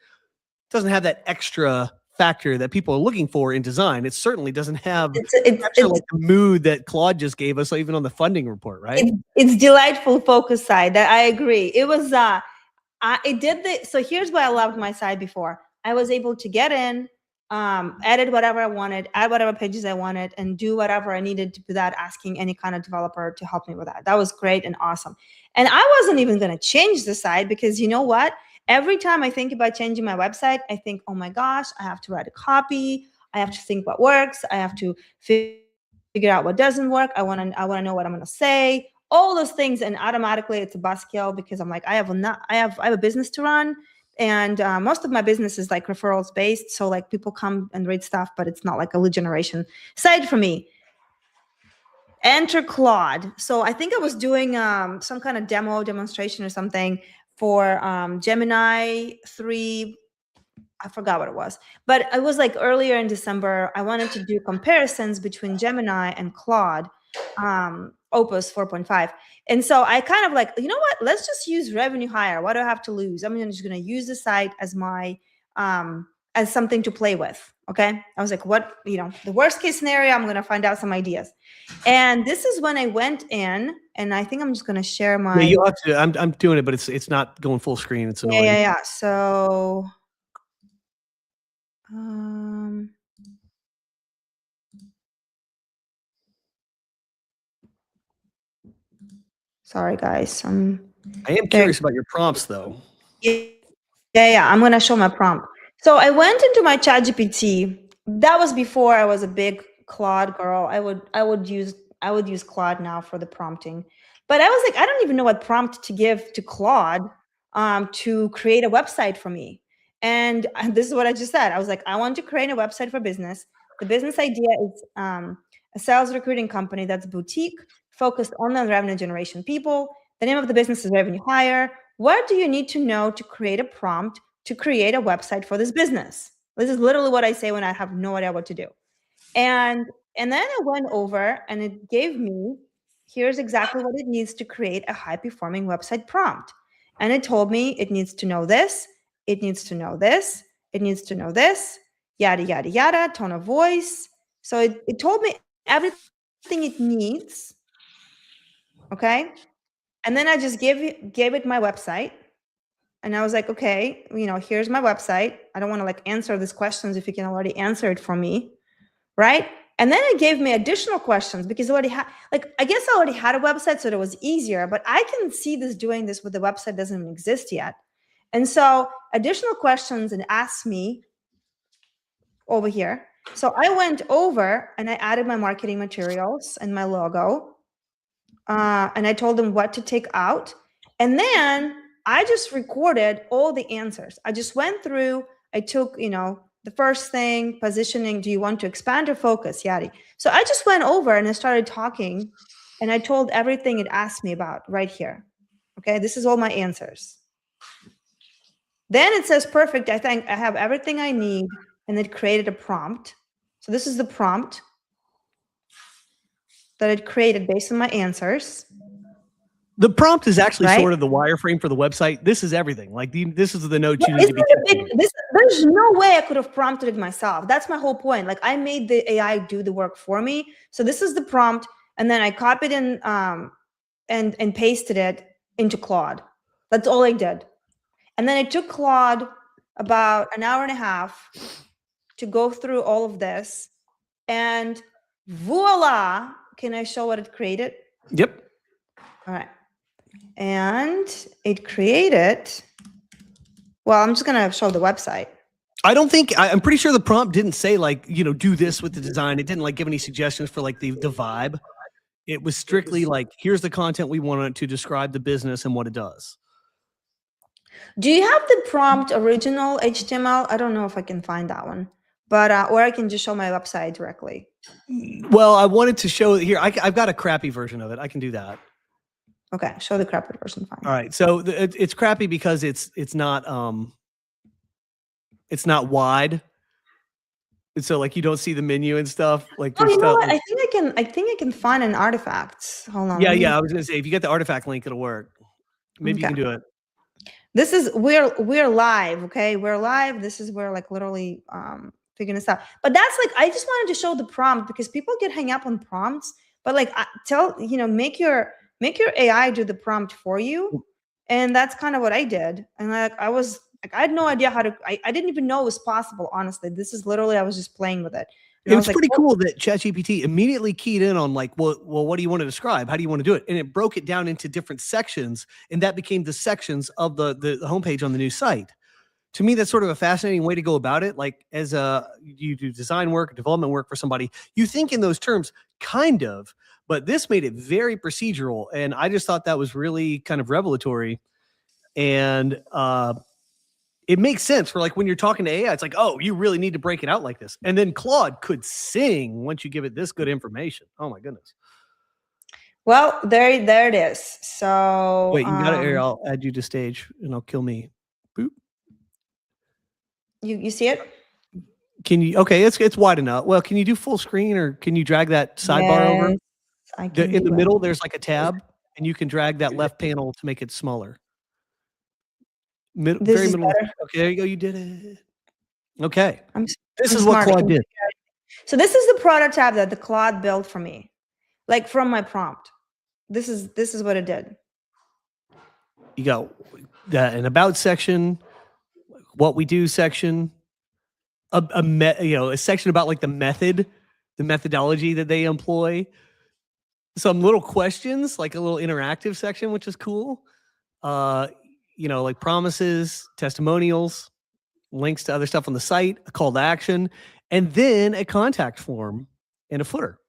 have that extra factor that people are looking for in design. It certainly doesn't have like the mood that Claude just gave us, even on the funding report, right? It's delightful focus side. That I agree. It was so here's what I loved my site before. I was able to get in, edit whatever I wanted, add whatever pages I wanted, and do whatever I needed to without asking any kind of developer to help me with that. That was great and awesome. And I wasn't even going to change the site because you know what? Every time I think about changing my website, I think, oh my gosh, I have to write a copy. I have to think what works. I have to figure out what doesn't work. I want to know what I'm going to say. All those things, and automatically it's a buzzkill because I'm like, I have a business to run, and most of my business is like referrals based. So like people come and read stuff, but it's not like a lead generation site for me. Enter Claude. So I think I was doing some kind of demonstration or something for Gemini 3. I forgot what it was, but it was like earlier in December. I wanted to do comparisons between Gemini and Claude, Opus 4.5. And so I kind of like, you know what, let's just use revenue hire. What do I have to lose? I'm just going to use the site as my, as something to play with. Okay. I was like, what, the worst case scenario, I'm going to find out some ideas. And this is when I went in, and I think I'm just going to share my. Yeah, you have to. I'm doing it, but it's not going full screen. It's annoying. Yeah. So, sorry guys. I am curious about your prompts though. Yeah. I'm going to show my prompt. So I went into my ChatGPT. That was before I was a big Claude girl. I would use Claude now for the prompting. But I was like, I don't even know what prompt to give to Claude to create a website for me. And this is what I just said. I was like, I want to create a website for business. The business idea is a sales recruiting company that's boutique, focused on the revenue generation people. The name of the business is Revenue Hire. What do you need to know to create a prompt to create a website for this business? This is literally what I say when I have no idea what to do. And then I went over and it gave me, here's exactly what it needs to create a high-performing website prompt. And it told me it needs to know this, it needs to know this, it needs to know this, yada, yada, yada, tone of voice. So it told me everything it needs, okay? And then I just gave it my website. And I was like, okay, here's my website. I don't want to like answer these questions if you can already answer it for me, right? And then it gave me additional questions because I already had, I guess I already had a website, so it was easier, but I can see this doing this with the website doesn't even exist yet. And so additional questions and asked me over here. So I went over and I added my marketing materials and my logo. And I told them what to take out. And then I just recorded all the answers. I just went through, I took, the first thing, positioning, do you want to expand or focus, Yadi? So I just went over and I started talking and I told everything it asked me about right here. Okay, this is all my answers. Then it says, perfect, I think I have everything I need, and it created a prompt. So this is the prompt that it created based on my answers. The prompt is actually Right? sort of the wireframe for the website. This is everything. Like this is the notes you need Isn't to be it a taking. big, there's no way I could have prompted it myself. That's my whole point. Like I made the AI do the work for me. So this is the prompt, and then I copied and pasted it into Claude. That's all I did. And then it took Claude about an hour and a half to go through all of this. And voila, can I show what it created? Yep. All right. And it created, well, I'm just going to show the website. I'm pretty sure the prompt didn't say like, do this with the design. It didn't like give any suggestions for like the vibe. It was strictly like, here's the content we want to describe the business and what it does. Do you have the prompt original HTML? I don't know if I can find that one, but or I can just show my website directly. Well, I wanted to show here. I've got a crappy version of it. I can do that. Okay, show the crappy version. Fine. All right. So it's crappy because it's not wide. And so like you don't see the menu and stuff. Like Oh, there's you know stuff. what? I think I can find an artifact. Hold on. Yeah. I was gonna say if you get the artifact link, it'll work. Maybe you Okay. can do it. This is we're live, okay? We're live. This is where like literally figuring this out. But that's like I just wanted to show the prompt because people get hung up on prompts. But like make your AI do the prompt for you, and that's kind of what I did. And like I had no idea how to. I didn't even know it was possible. Honestly, this is literally I was just playing with it. And It was pretty cool that ChatGPT immediately keyed in on like, well, what do you want to describe? How do you want to do it? And it broke it down into different sections, and that became the sections of the homepage on the new site. To me, that's sort of a fascinating way to go about it. Like as you do design work, development work for somebody, you think in those terms, kind of, but this made it very procedural. And I just thought that was really kind of revelatory. And it makes sense for like when you're talking to AI, it's like, oh, you really need to break it out like this. And then Claude could sing once you give it this good information. Oh my goodness. Well, there it is. So wait, you got it, Ariel. I'll add you to stage and I'll kill me. Boop. You see it? Can you? Okay, it's wide enough. Well, can you do full screen or can you drag that sidebar over? I can In the middle, there's like a tab, and you can drag that left panel to make it smaller. Very middle. Better. Okay, there you go. You did it. Okay. This I'm is what smart. Claude did. So this is the prototype that the Claude built for me, like from my prompt. This is what it did. You got an about section, what we do section, a section about like the methodology that they employ, some little questions, like a little interactive section, which is cool. Like promises, testimonials, links to other stuff on the site, a call to action, and then a contact form and a footer.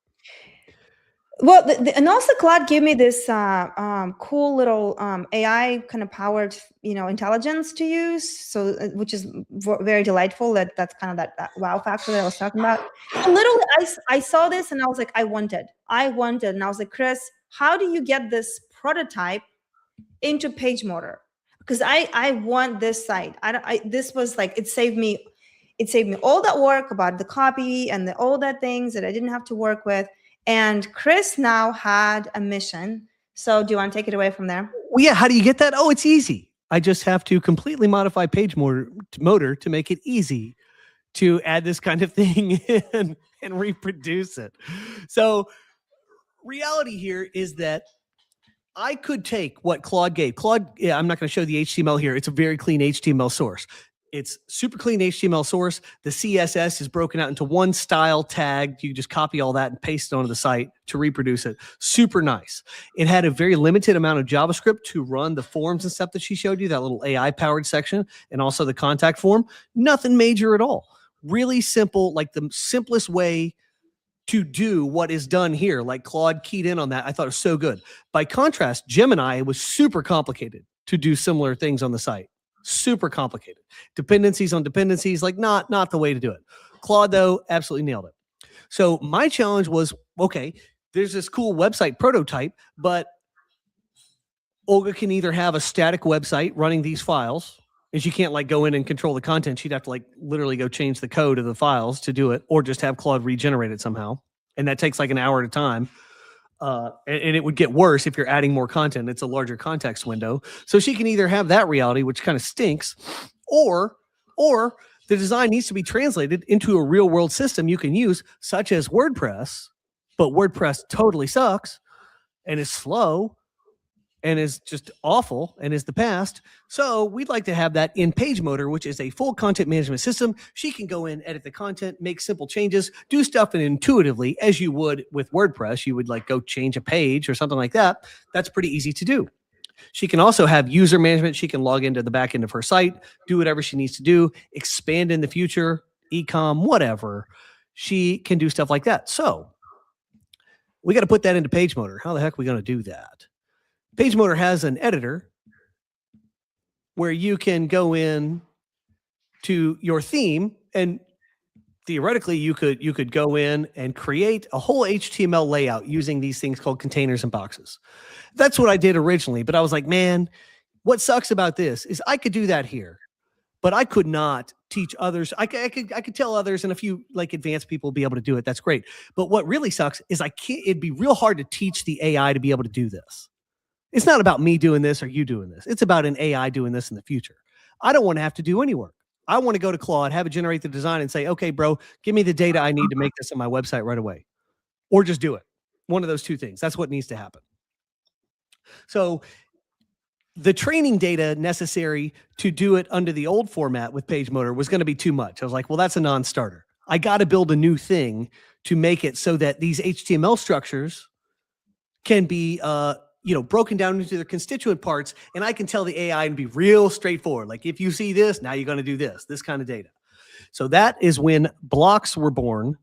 Well, and also Claude gave me this cool little AI kind of powered, intelligence to use. So, which is very delightful. That's kind of that wow factor that I was talking about. And literally, I saw this and I was like, I wanted, and I was like, Chris, how do you get this prototype into PageMotor? Because I want this site. This was like it saved me all that work about the copy and all that things that I didn't have to work with. And Chris now had a mission. So do you want to take it away from there? Well, yeah. How do you get that? Oh, it's easy. I just have to completely modify PageMotor to make it easy to add this kind of thing in and reproduce it. So reality here is that I could take what Claude gave. Claude, yeah, I'm not going to show the HTML here. It's a very clean HTML source. It's super clean HTML source. The CSS is broken out into one style tag. You just copy all that and paste it onto the site to reproduce it. Super nice. It had a very limited amount of JavaScript to run the forms and stuff that she showed you, that little AI powered section, and also the contact form. Nothing major at all. Really simple, like the simplest way to do what is done here. Like Claude keyed in on that. I thought it was so good. By contrast, Gemini was super complicated to do similar things on the site. Super complicated. Dependencies on dependencies, like not the way to do it. Claude, though, absolutely nailed it. So my challenge was, okay, there's this cool website prototype, but Olga can either have a static website running these files, and she can't like go in and control the content. She'd have to like literally go change the code of the files to do it, or just have Claude regenerate it somehow. And that takes like an hour at a time. And it would get worse if you're adding more content. It's a larger context window. So she can either have that reality, which kind of stinks, or the design needs to be translated into a real world system you can use, such as WordPress. But WordPress totally sucks and is slow and is just awful and is the past. So we'd like to have that in PageMotor, which is a full content management system. She can go in, edit the content, make simple changes, do stuff intuitively as you would with WordPress. You would like go change a page or something like that. That's pretty easy to do. She can also have user management. She can log into the back end of her site, do whatever she needs to do, expand in the future, e-com, whatever. She can do stuff like that. So we got to put that into PageMotor. How the heck are we going to do that? PageMotor has an editor where you can go in to your theme, and theoretically you could go in and create a whole HTML layout using these things called containers and boxes. That's what I did originally, but I was like, man, what sucks about this is I could do that here, but I could not teach others. I could tell others, and a few like advanced people be able to do it. That's great. But what really sucks is it'd be real hard to teach the AI to be able to do this. It's not about me doing this or you doing this. It's about an AI doing this in the future. I don't want to have to do any work. I want to go to Claude, have it generate the design and say, okay, bro, give me the data I need to make this on my website right away. Or just do it. One of those two things. That's what needs to happen. So the training data necessary to do it under the old format with PageMotor was going to be too much. I was like, well, that's a non-starter. I got to build a new thing to make it so that these HTML structures can be broken down into their constituent parts, and I can tell the AI and be real straightforward. Like, if you see this, now you're going to do this kind of data. So that is when blocks were born.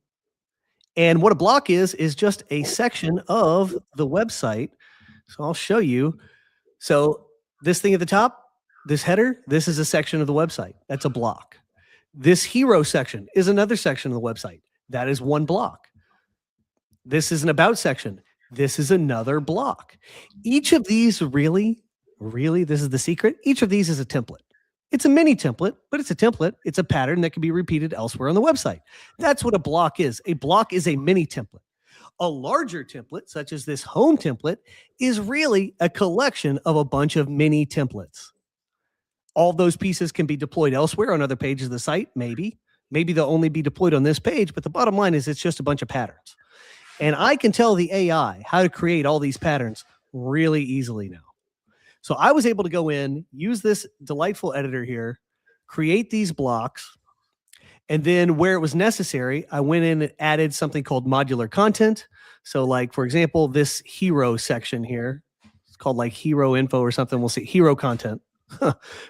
And what a block is just a section of the website. So I'll show you. So this thing at the top, this header, this is a section of the website. That's a block. This hero section is another section of the website. That is one block. This is an about section. This is another block. Each of these really, this is the secret. Each of these is a template. It's a mini template, but it's a template. It's a pattern that can be repeated elsewhere on the website. That's what a block is. A block is a mini template. A larger template, such as this home template, is really a collection of a bunch of mini templates. All those pieces can be deployed elsewhere on other pages of the site, maybe. Maybe they'll only be deployed on this page, but the bottom line is it's just a bunch of patterns. And I can tell the AI how to create all these patterns really easily now. So I was able to go in, use this delightful editor here, create these blocks, and then where it was necessary, I went in and added something called modular content. So like, for example, this hero section here, it's called like hero info or something. We'll see hero content.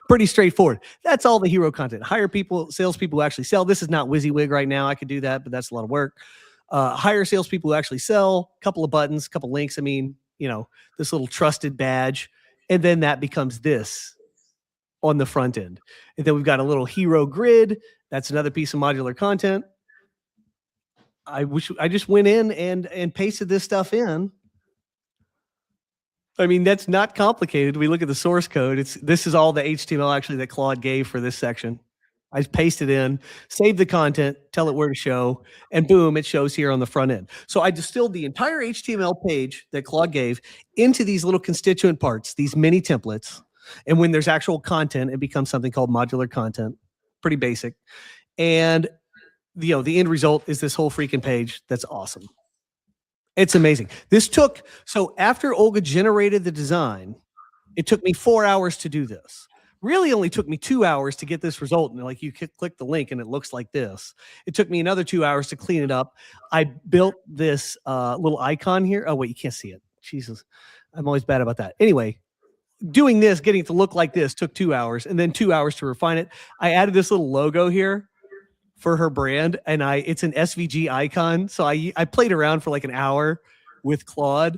Pretty straightforward. That's all the hero content. Hire people, salespeople who actually sell. This is not WYSIWYG right now. I could do that, but that's a lot of work. Hire salespeople who actually sell, a couple of buttons, a couple of links. I mean, this little trusted badge. And then that becomes this on the front end. And then we've got a little hero grid. That's another piece of modular content. I wish I just went in and pasted this stuff in. I mean, that's not complicated. We look at the source code. This is all the HTML actually that Claude gave for this section. I just paste it in, save the content, tell it where to show, and boom, it shows here on the front end. So I distilled the entire HTML page that Claude gave into these little constituent parts, these mini templates. And when there's actual content, it becomes something called modular content. Pretty basic. And the end result is this whole freaking page. That's awesome. It's amazing. So after Olga generated the design, it took me 4 hours to do this. Really only took me 2 hours to get this result. And like you click the link and it looks like this. It took me another 2 hours to clean it up. I built this little icon here. Oh, wait, you can't see it. Jesus. I'm always bad about that. Anyway, doing this, getting it to look like this took 2 hours and then 2 hours to refine it. I added this little logo here for her brand, and it's an SVG icon. So I played around for like an hour with Claude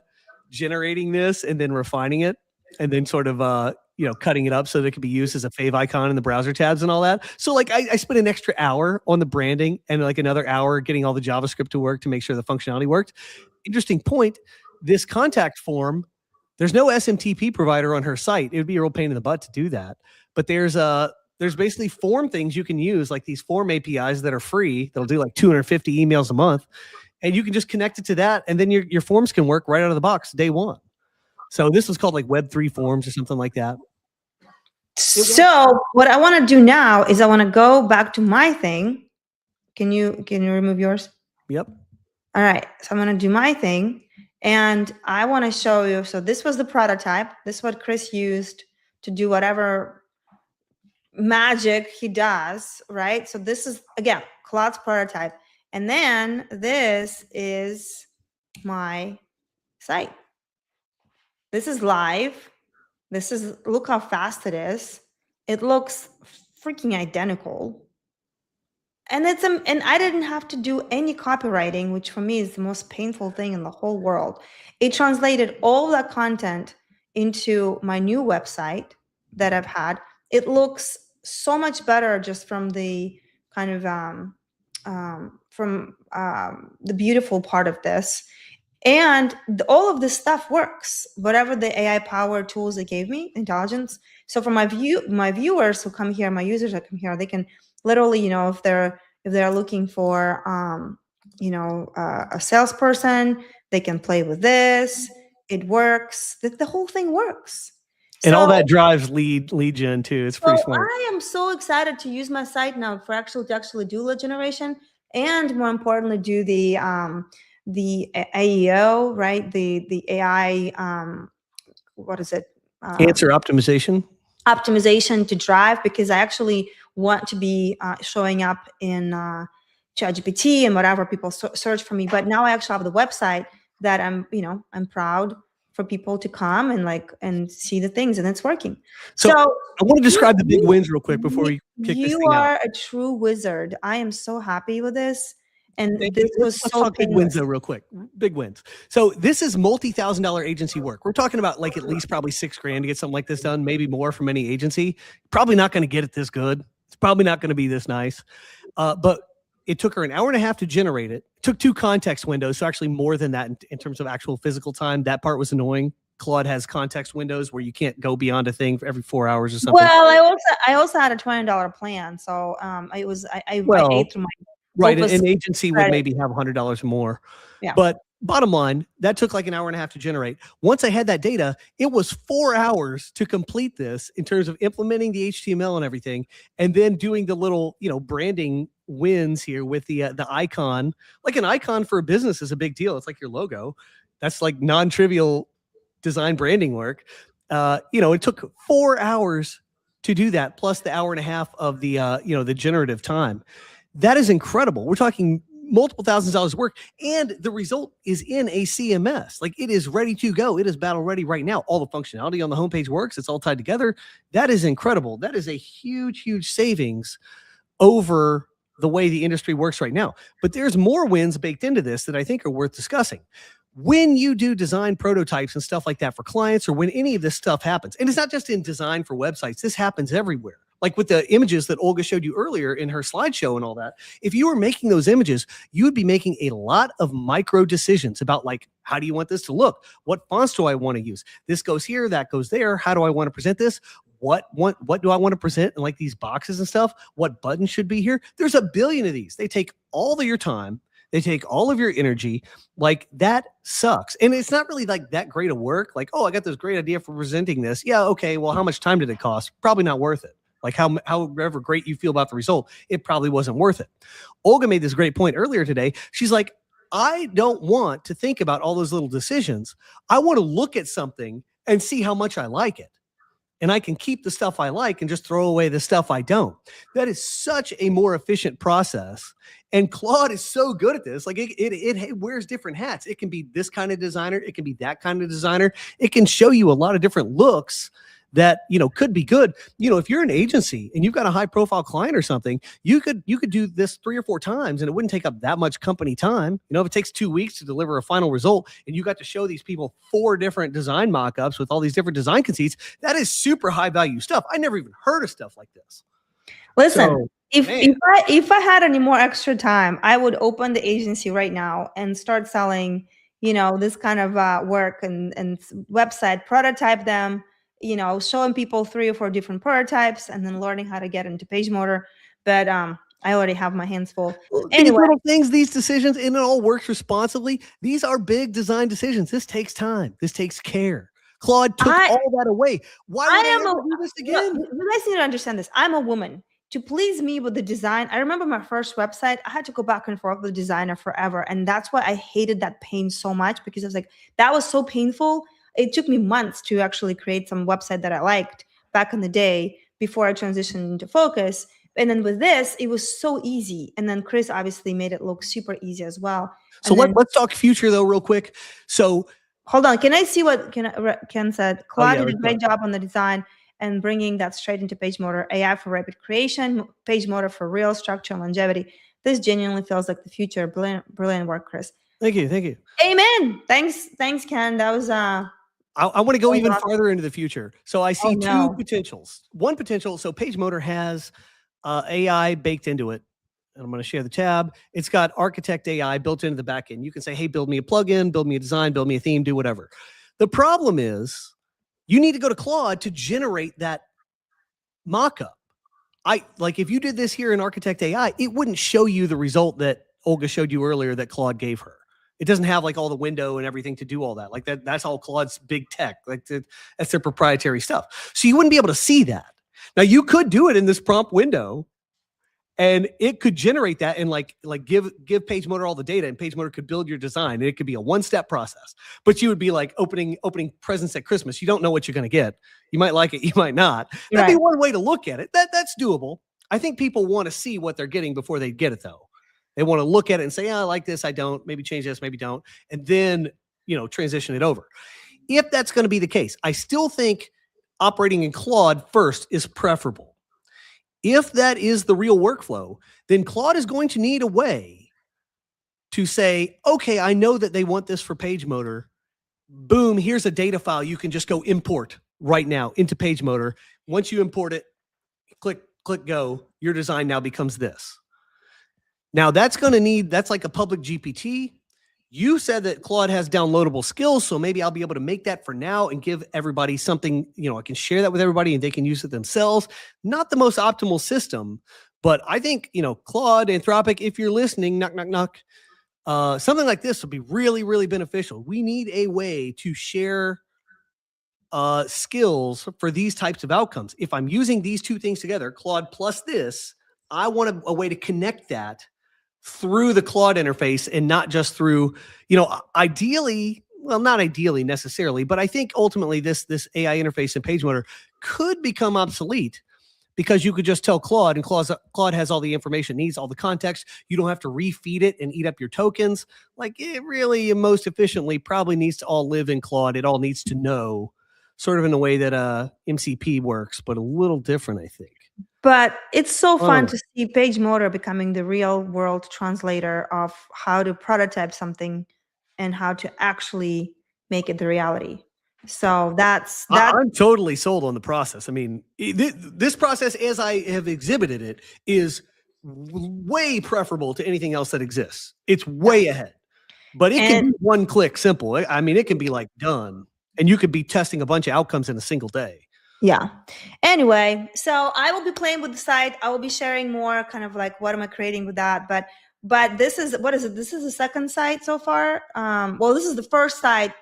generating this and then refining it and then sort of cutting it up so that it can be used as a fave icon in the browser tabs and all that. So like I spent an extra hour on the branding and like another hour getting all the JavaScript to work to make sure the functionality worked. Interesting point. This contact form, there's no SMTP provider on her site. It would be a real pain in the butt to do that. But there's basically form things you can use, like these form APIs that are free. That'll do like 250 emails a month. And you can just connect it to that. And then your forms can work right out of the box day one. So this was called like Web3 forms or something like that. So what I want to do now is I want to go back to my thing. Can you remove yours? Yep. All right. So I'm going to do my thing. And I want to show you. So this was the prototype. This is what Chris used to do whatever magic he does, right? So this is, again, Claude's prototype. And then this is my site. This is live. This is, look how fast it is. It looks freaking identical. And and I didn't have to do any copywriting, which for me is the most painful thing in the whole world. It translated all that content into my new website that I've had. It looks so much better just from the kind of the beautiful part of this. And all of this stuff works, whatever the AI powered tools they gave me, intelligence. So for my viewers who come here, my users that come here, they can literally, if they're looking for, a salesperson, they can play with this. It works. The whole thing works. And all that drives lead gen too. It's pretty smart. I am so excited to use my site now to actually do lead generation, and more importantly, do the AEO, right? The AI, what is it? Answer optimization. Optimization to drive, because I actually want to be showing up in ChatGPT and whatever people search for me. But now I actually have the website that I'm proud for people to come and see the things, and it's working. So I want to describe the big wins real quick before we kick this thing out. You are a true wizard. I am so happy with this. And this was Let's so talk big wins though, real quick. Big wins. So this is multi-$1,000 agency work. We're talking about like at least probably $6,000 to get something like this done, maybe more from any agency. Probably not going to get it this good. It's probably not going to be this nice. But it took her an hour and a half to generate it. It took 2 context windows, so actually more than that in terms of actual physical time. That part was annoying. Claude has context windows where you can't go beyond a thing for every 4 hours or something. Well, I also had a $20 plan, so I ate through my. Right, an agency would maybe have $100 more. Yeah. But bottom line, that took like an hour and a half to generate. Once I had that data, it was 4 hours to complete this in terms of implementing the HTML and everything, and then doing the little, branding wins here with the icon. Like an icon for a business is a big deal. It's like your logo. That's like non-trivial design branding work. It took 4 hours to do that, plus the hour and a half of the the generative time. That is incredible. We're talking multiple thousands of dollars of work, and the result is in a CMS. Like, it is ready to go. It is battle ready right now. All the functionality on the homepage works. It's all tied together. That is incredible. That is a huge, huge savings over the way the industry works right now. But there's more wins baked into this that I think are worth discussing. When you do design prototypes and stuff like that for clients, or when any of this stuff happens, and it's not just in design for websites, this happens everywhere. Like with the images that Olga showed you earlier in her slideshow and all that, if you were making those images, you would be making a lot of micro decisions about, like, how do you want this to look? What fonts do I want to use? This goes here, that goes there. How do I want to present this? What do I want to present in like these boxes and stuff? What buttons should be here? There's a billion of these. They take all of your time. They take all of your energy. Like, that sucks. And it's not really like that great of work. Like, oh, I got this great idea for presenting this. Yeah, okay, well, how much time did it cost? Probably not worth it. Like, however great you feel about the result, it probably wasn't worth it. Olga made this great point earlier today. She's like, I don't want to think about all those little decisions. I want to look at something and see how much I like it. And I can keep the stuff I like and just throw away the stuff I don't. That is such a more efficient process. And Claude is so good at this. Like, it wears different hats. It can be this kind of designer. It can be that kind of designer. It can show you a lot of different looks that, could be good. If you're an agency and you've got a high profile client or something, you could do this 3 or 4 times and it wouldn't take up that much company time. If it takes 2 weeks to deliver a final result and you got to show these people 4 different design mock-ups with all these different design conceits, that is super high value stuff. I never even heard of stuff like this. Listen, if I had any more extra time, I would open the agency right now and start selling, this kind of work and website, prototype them, showing people 3 or 4 different prototypes and then learning how to get into PageMotor. But I already have my hands full. These little things, these decisions, and it all works responsibly. These are big design decisions. This takes time. This takes care. Claude took all that away. Why would I ever do this again? You guys need to understand this. I'm a woman. To please me with the design, I remember my first website, I had to go back and forth with the designer forever. And that's why I hated that pain so much, because I was like, that was so painful. It took me months to actually create some website that I liked back in the day before I transitioned into Focus. And then with this, it was so easy. And then Chris obviously made it look super easy as well. So let's talk future though, real quick. So hold on. Can I see what Ken said? Claude did a great job on the design and bringing that straight into PageMotor, AI for rapid creation, PageMotor for real structure and longevity. This genuinely feels like the future. Brilliant work, Chris. Thank you. Amen. Thanks, Ken. That was I want to go even farther into the future. So I see 2 potentials. One potential, so PageMotor has AI baked into it. And I'm going to share the tab. It's got Architect AI built into the backend. You can say, hey, build me a plugin, build me a design, build me a theme, do whatever. The problem is you need to go to Claude to generate that mock-up. If you did this here in Architect AI, it wouldn't show you the result that Olga showed you earlier that Claude gave her. It doesn't have all the window and everything to do all that. That's all Claude's big tech. That's their proprietary stuff. So you wouldn't be able to see that. Now you could do it in this prompt window, and it could generate that and give PageMotor all the data, and PageMotor could build your design, and it could be a 1-step process. But you would be like opening presents at Christmas. You don't know what you're going to get. You might like it, you might not. That'd be one way to look at it. That's doable. I think people want to see what they're getting before they get it, though. They want to look at it and say, I like this, I don't. Maybe change this, maybe don't, and then transition it over. If that's going to be the case, I still think operating in Claude first is preferable. If that is the real workflow, then Claude is going to need a way to say, okay, I know that they want this for PageMotor. Boom, here's a data file you can just go import right now into PageMotor. Once you import it, click go, your design now becomes this. Now that's like a public GPT. You said that Claude has downloadable skills, so maybe I'll be able to make that for now and give everybody something, I can share that with everybody and they can use it themselves. Not the most optimal system, but I think, Claude, Anthropic, if you're listening, knock, knock, knock, something like this would be really, really beneficial. We need a way to share skills for these types of outcomes. If I'm using these 2 things together, Claude plus this, I want a way to connect that through the Claude interface and not just through, ideally, well, not ideally necessarily, but I think ultimately this AI interface in PageMotor could become obsolete because you could just tell Claude, and Claude has all the information, needs all the context. You don't have to refeed it and eat up your tokens. It really most efficiently probably needs to all live in Claude. It all needs to know, sort of in the way that MCP works, but a little different, I think. But it's so fun to see PageMotor becoming the real world translator of how to prototype something and how to actually make it the reality. So that's I'm totally sold on the process. I mean, this process, as I have exhibited it, is way preferable to anything else that exists. It's way ahead. But it can be 1-click simple. I mean, it can be done. And you could be testing a bunch of outcomes in a single day. Yeah. Anyway, so I will be playing with the site. I will be sharing more kind of what am I creating with that. But this is, what is it? This is the second site so far. Well, this is the first site.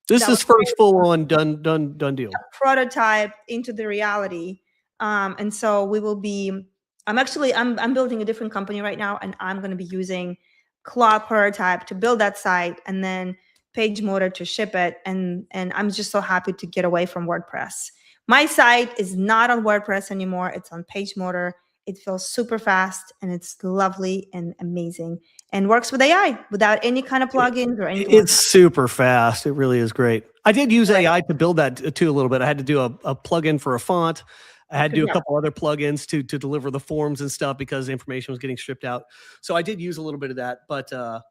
This is first full on done deal. Prototype into the reality. And so we will be, I'm building a different company right now, and I'm going to be using Claude Prototype to build that site and then PageMotor to ship it. And I'm just so happy to get away from WordPress. My site is not on WordPress anymore. It's on PageMotor. It feels super fast and it's lovely and amazing. and works with AI without any kind of plugins or anything. It's super fast. It really is great. I did use Right. AI to build that too a little bit. I had to do a plugin for a font. I had to do a Yeah. couple other plugins to deliver the forms and stuff because the information was getting stripped out. So I did use a little bit of that, but All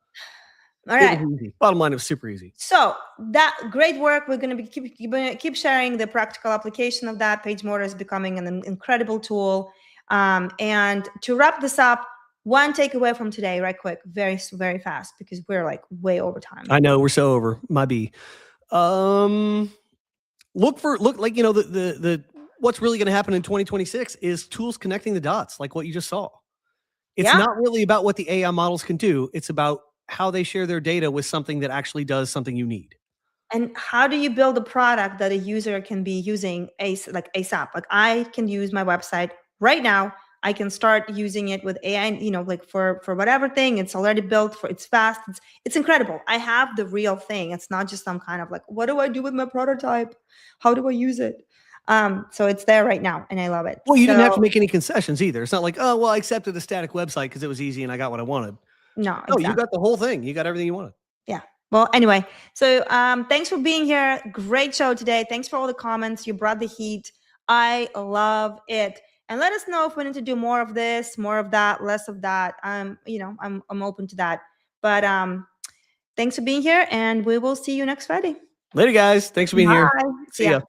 it right. was easy. Bottom line, it was super easy. So that great work. We're going to be keep sharing the practical application of that. PageMotor is becoming an incredible tool. And to wrap this up, one takeaway from today, right quick, very fast, because we're like way over time. I know we're so over. My B. Look like, you know, the what's really going to happen in 2026 is tools connecting the dots, like what you just saw. It's Yeah. not really about what the AI models can do. It's about how they share their data with something that actually does something you need. And how do you build a product that a user can be using ASAP? Like I can use my website right now. I can start using it with AI, you know, like for whatever thing. It's already built for, it's fast. It's incredible. I have the real thing. It's not just some kind of like, what do I do with my prototype? How do I use it? So it's there right now and I love it. Well, you didn't have to make any concessions either. It's not like, oh, well, I accepted a static website because it was easy and I got what I wanted. No, No, exactly. you got the whole thing. You got everything you wanted. Yeah. Well, anyway, so thanks for being here. Great show today. Thanks for all the comments. You brought the heat. I love it. And let us know if we need to do more of this, more of that, less of that. You know, I'm open to that. But thanks for being here, and we will see you next Friday. Later, guys. Thanks for being here. Bye. See ya.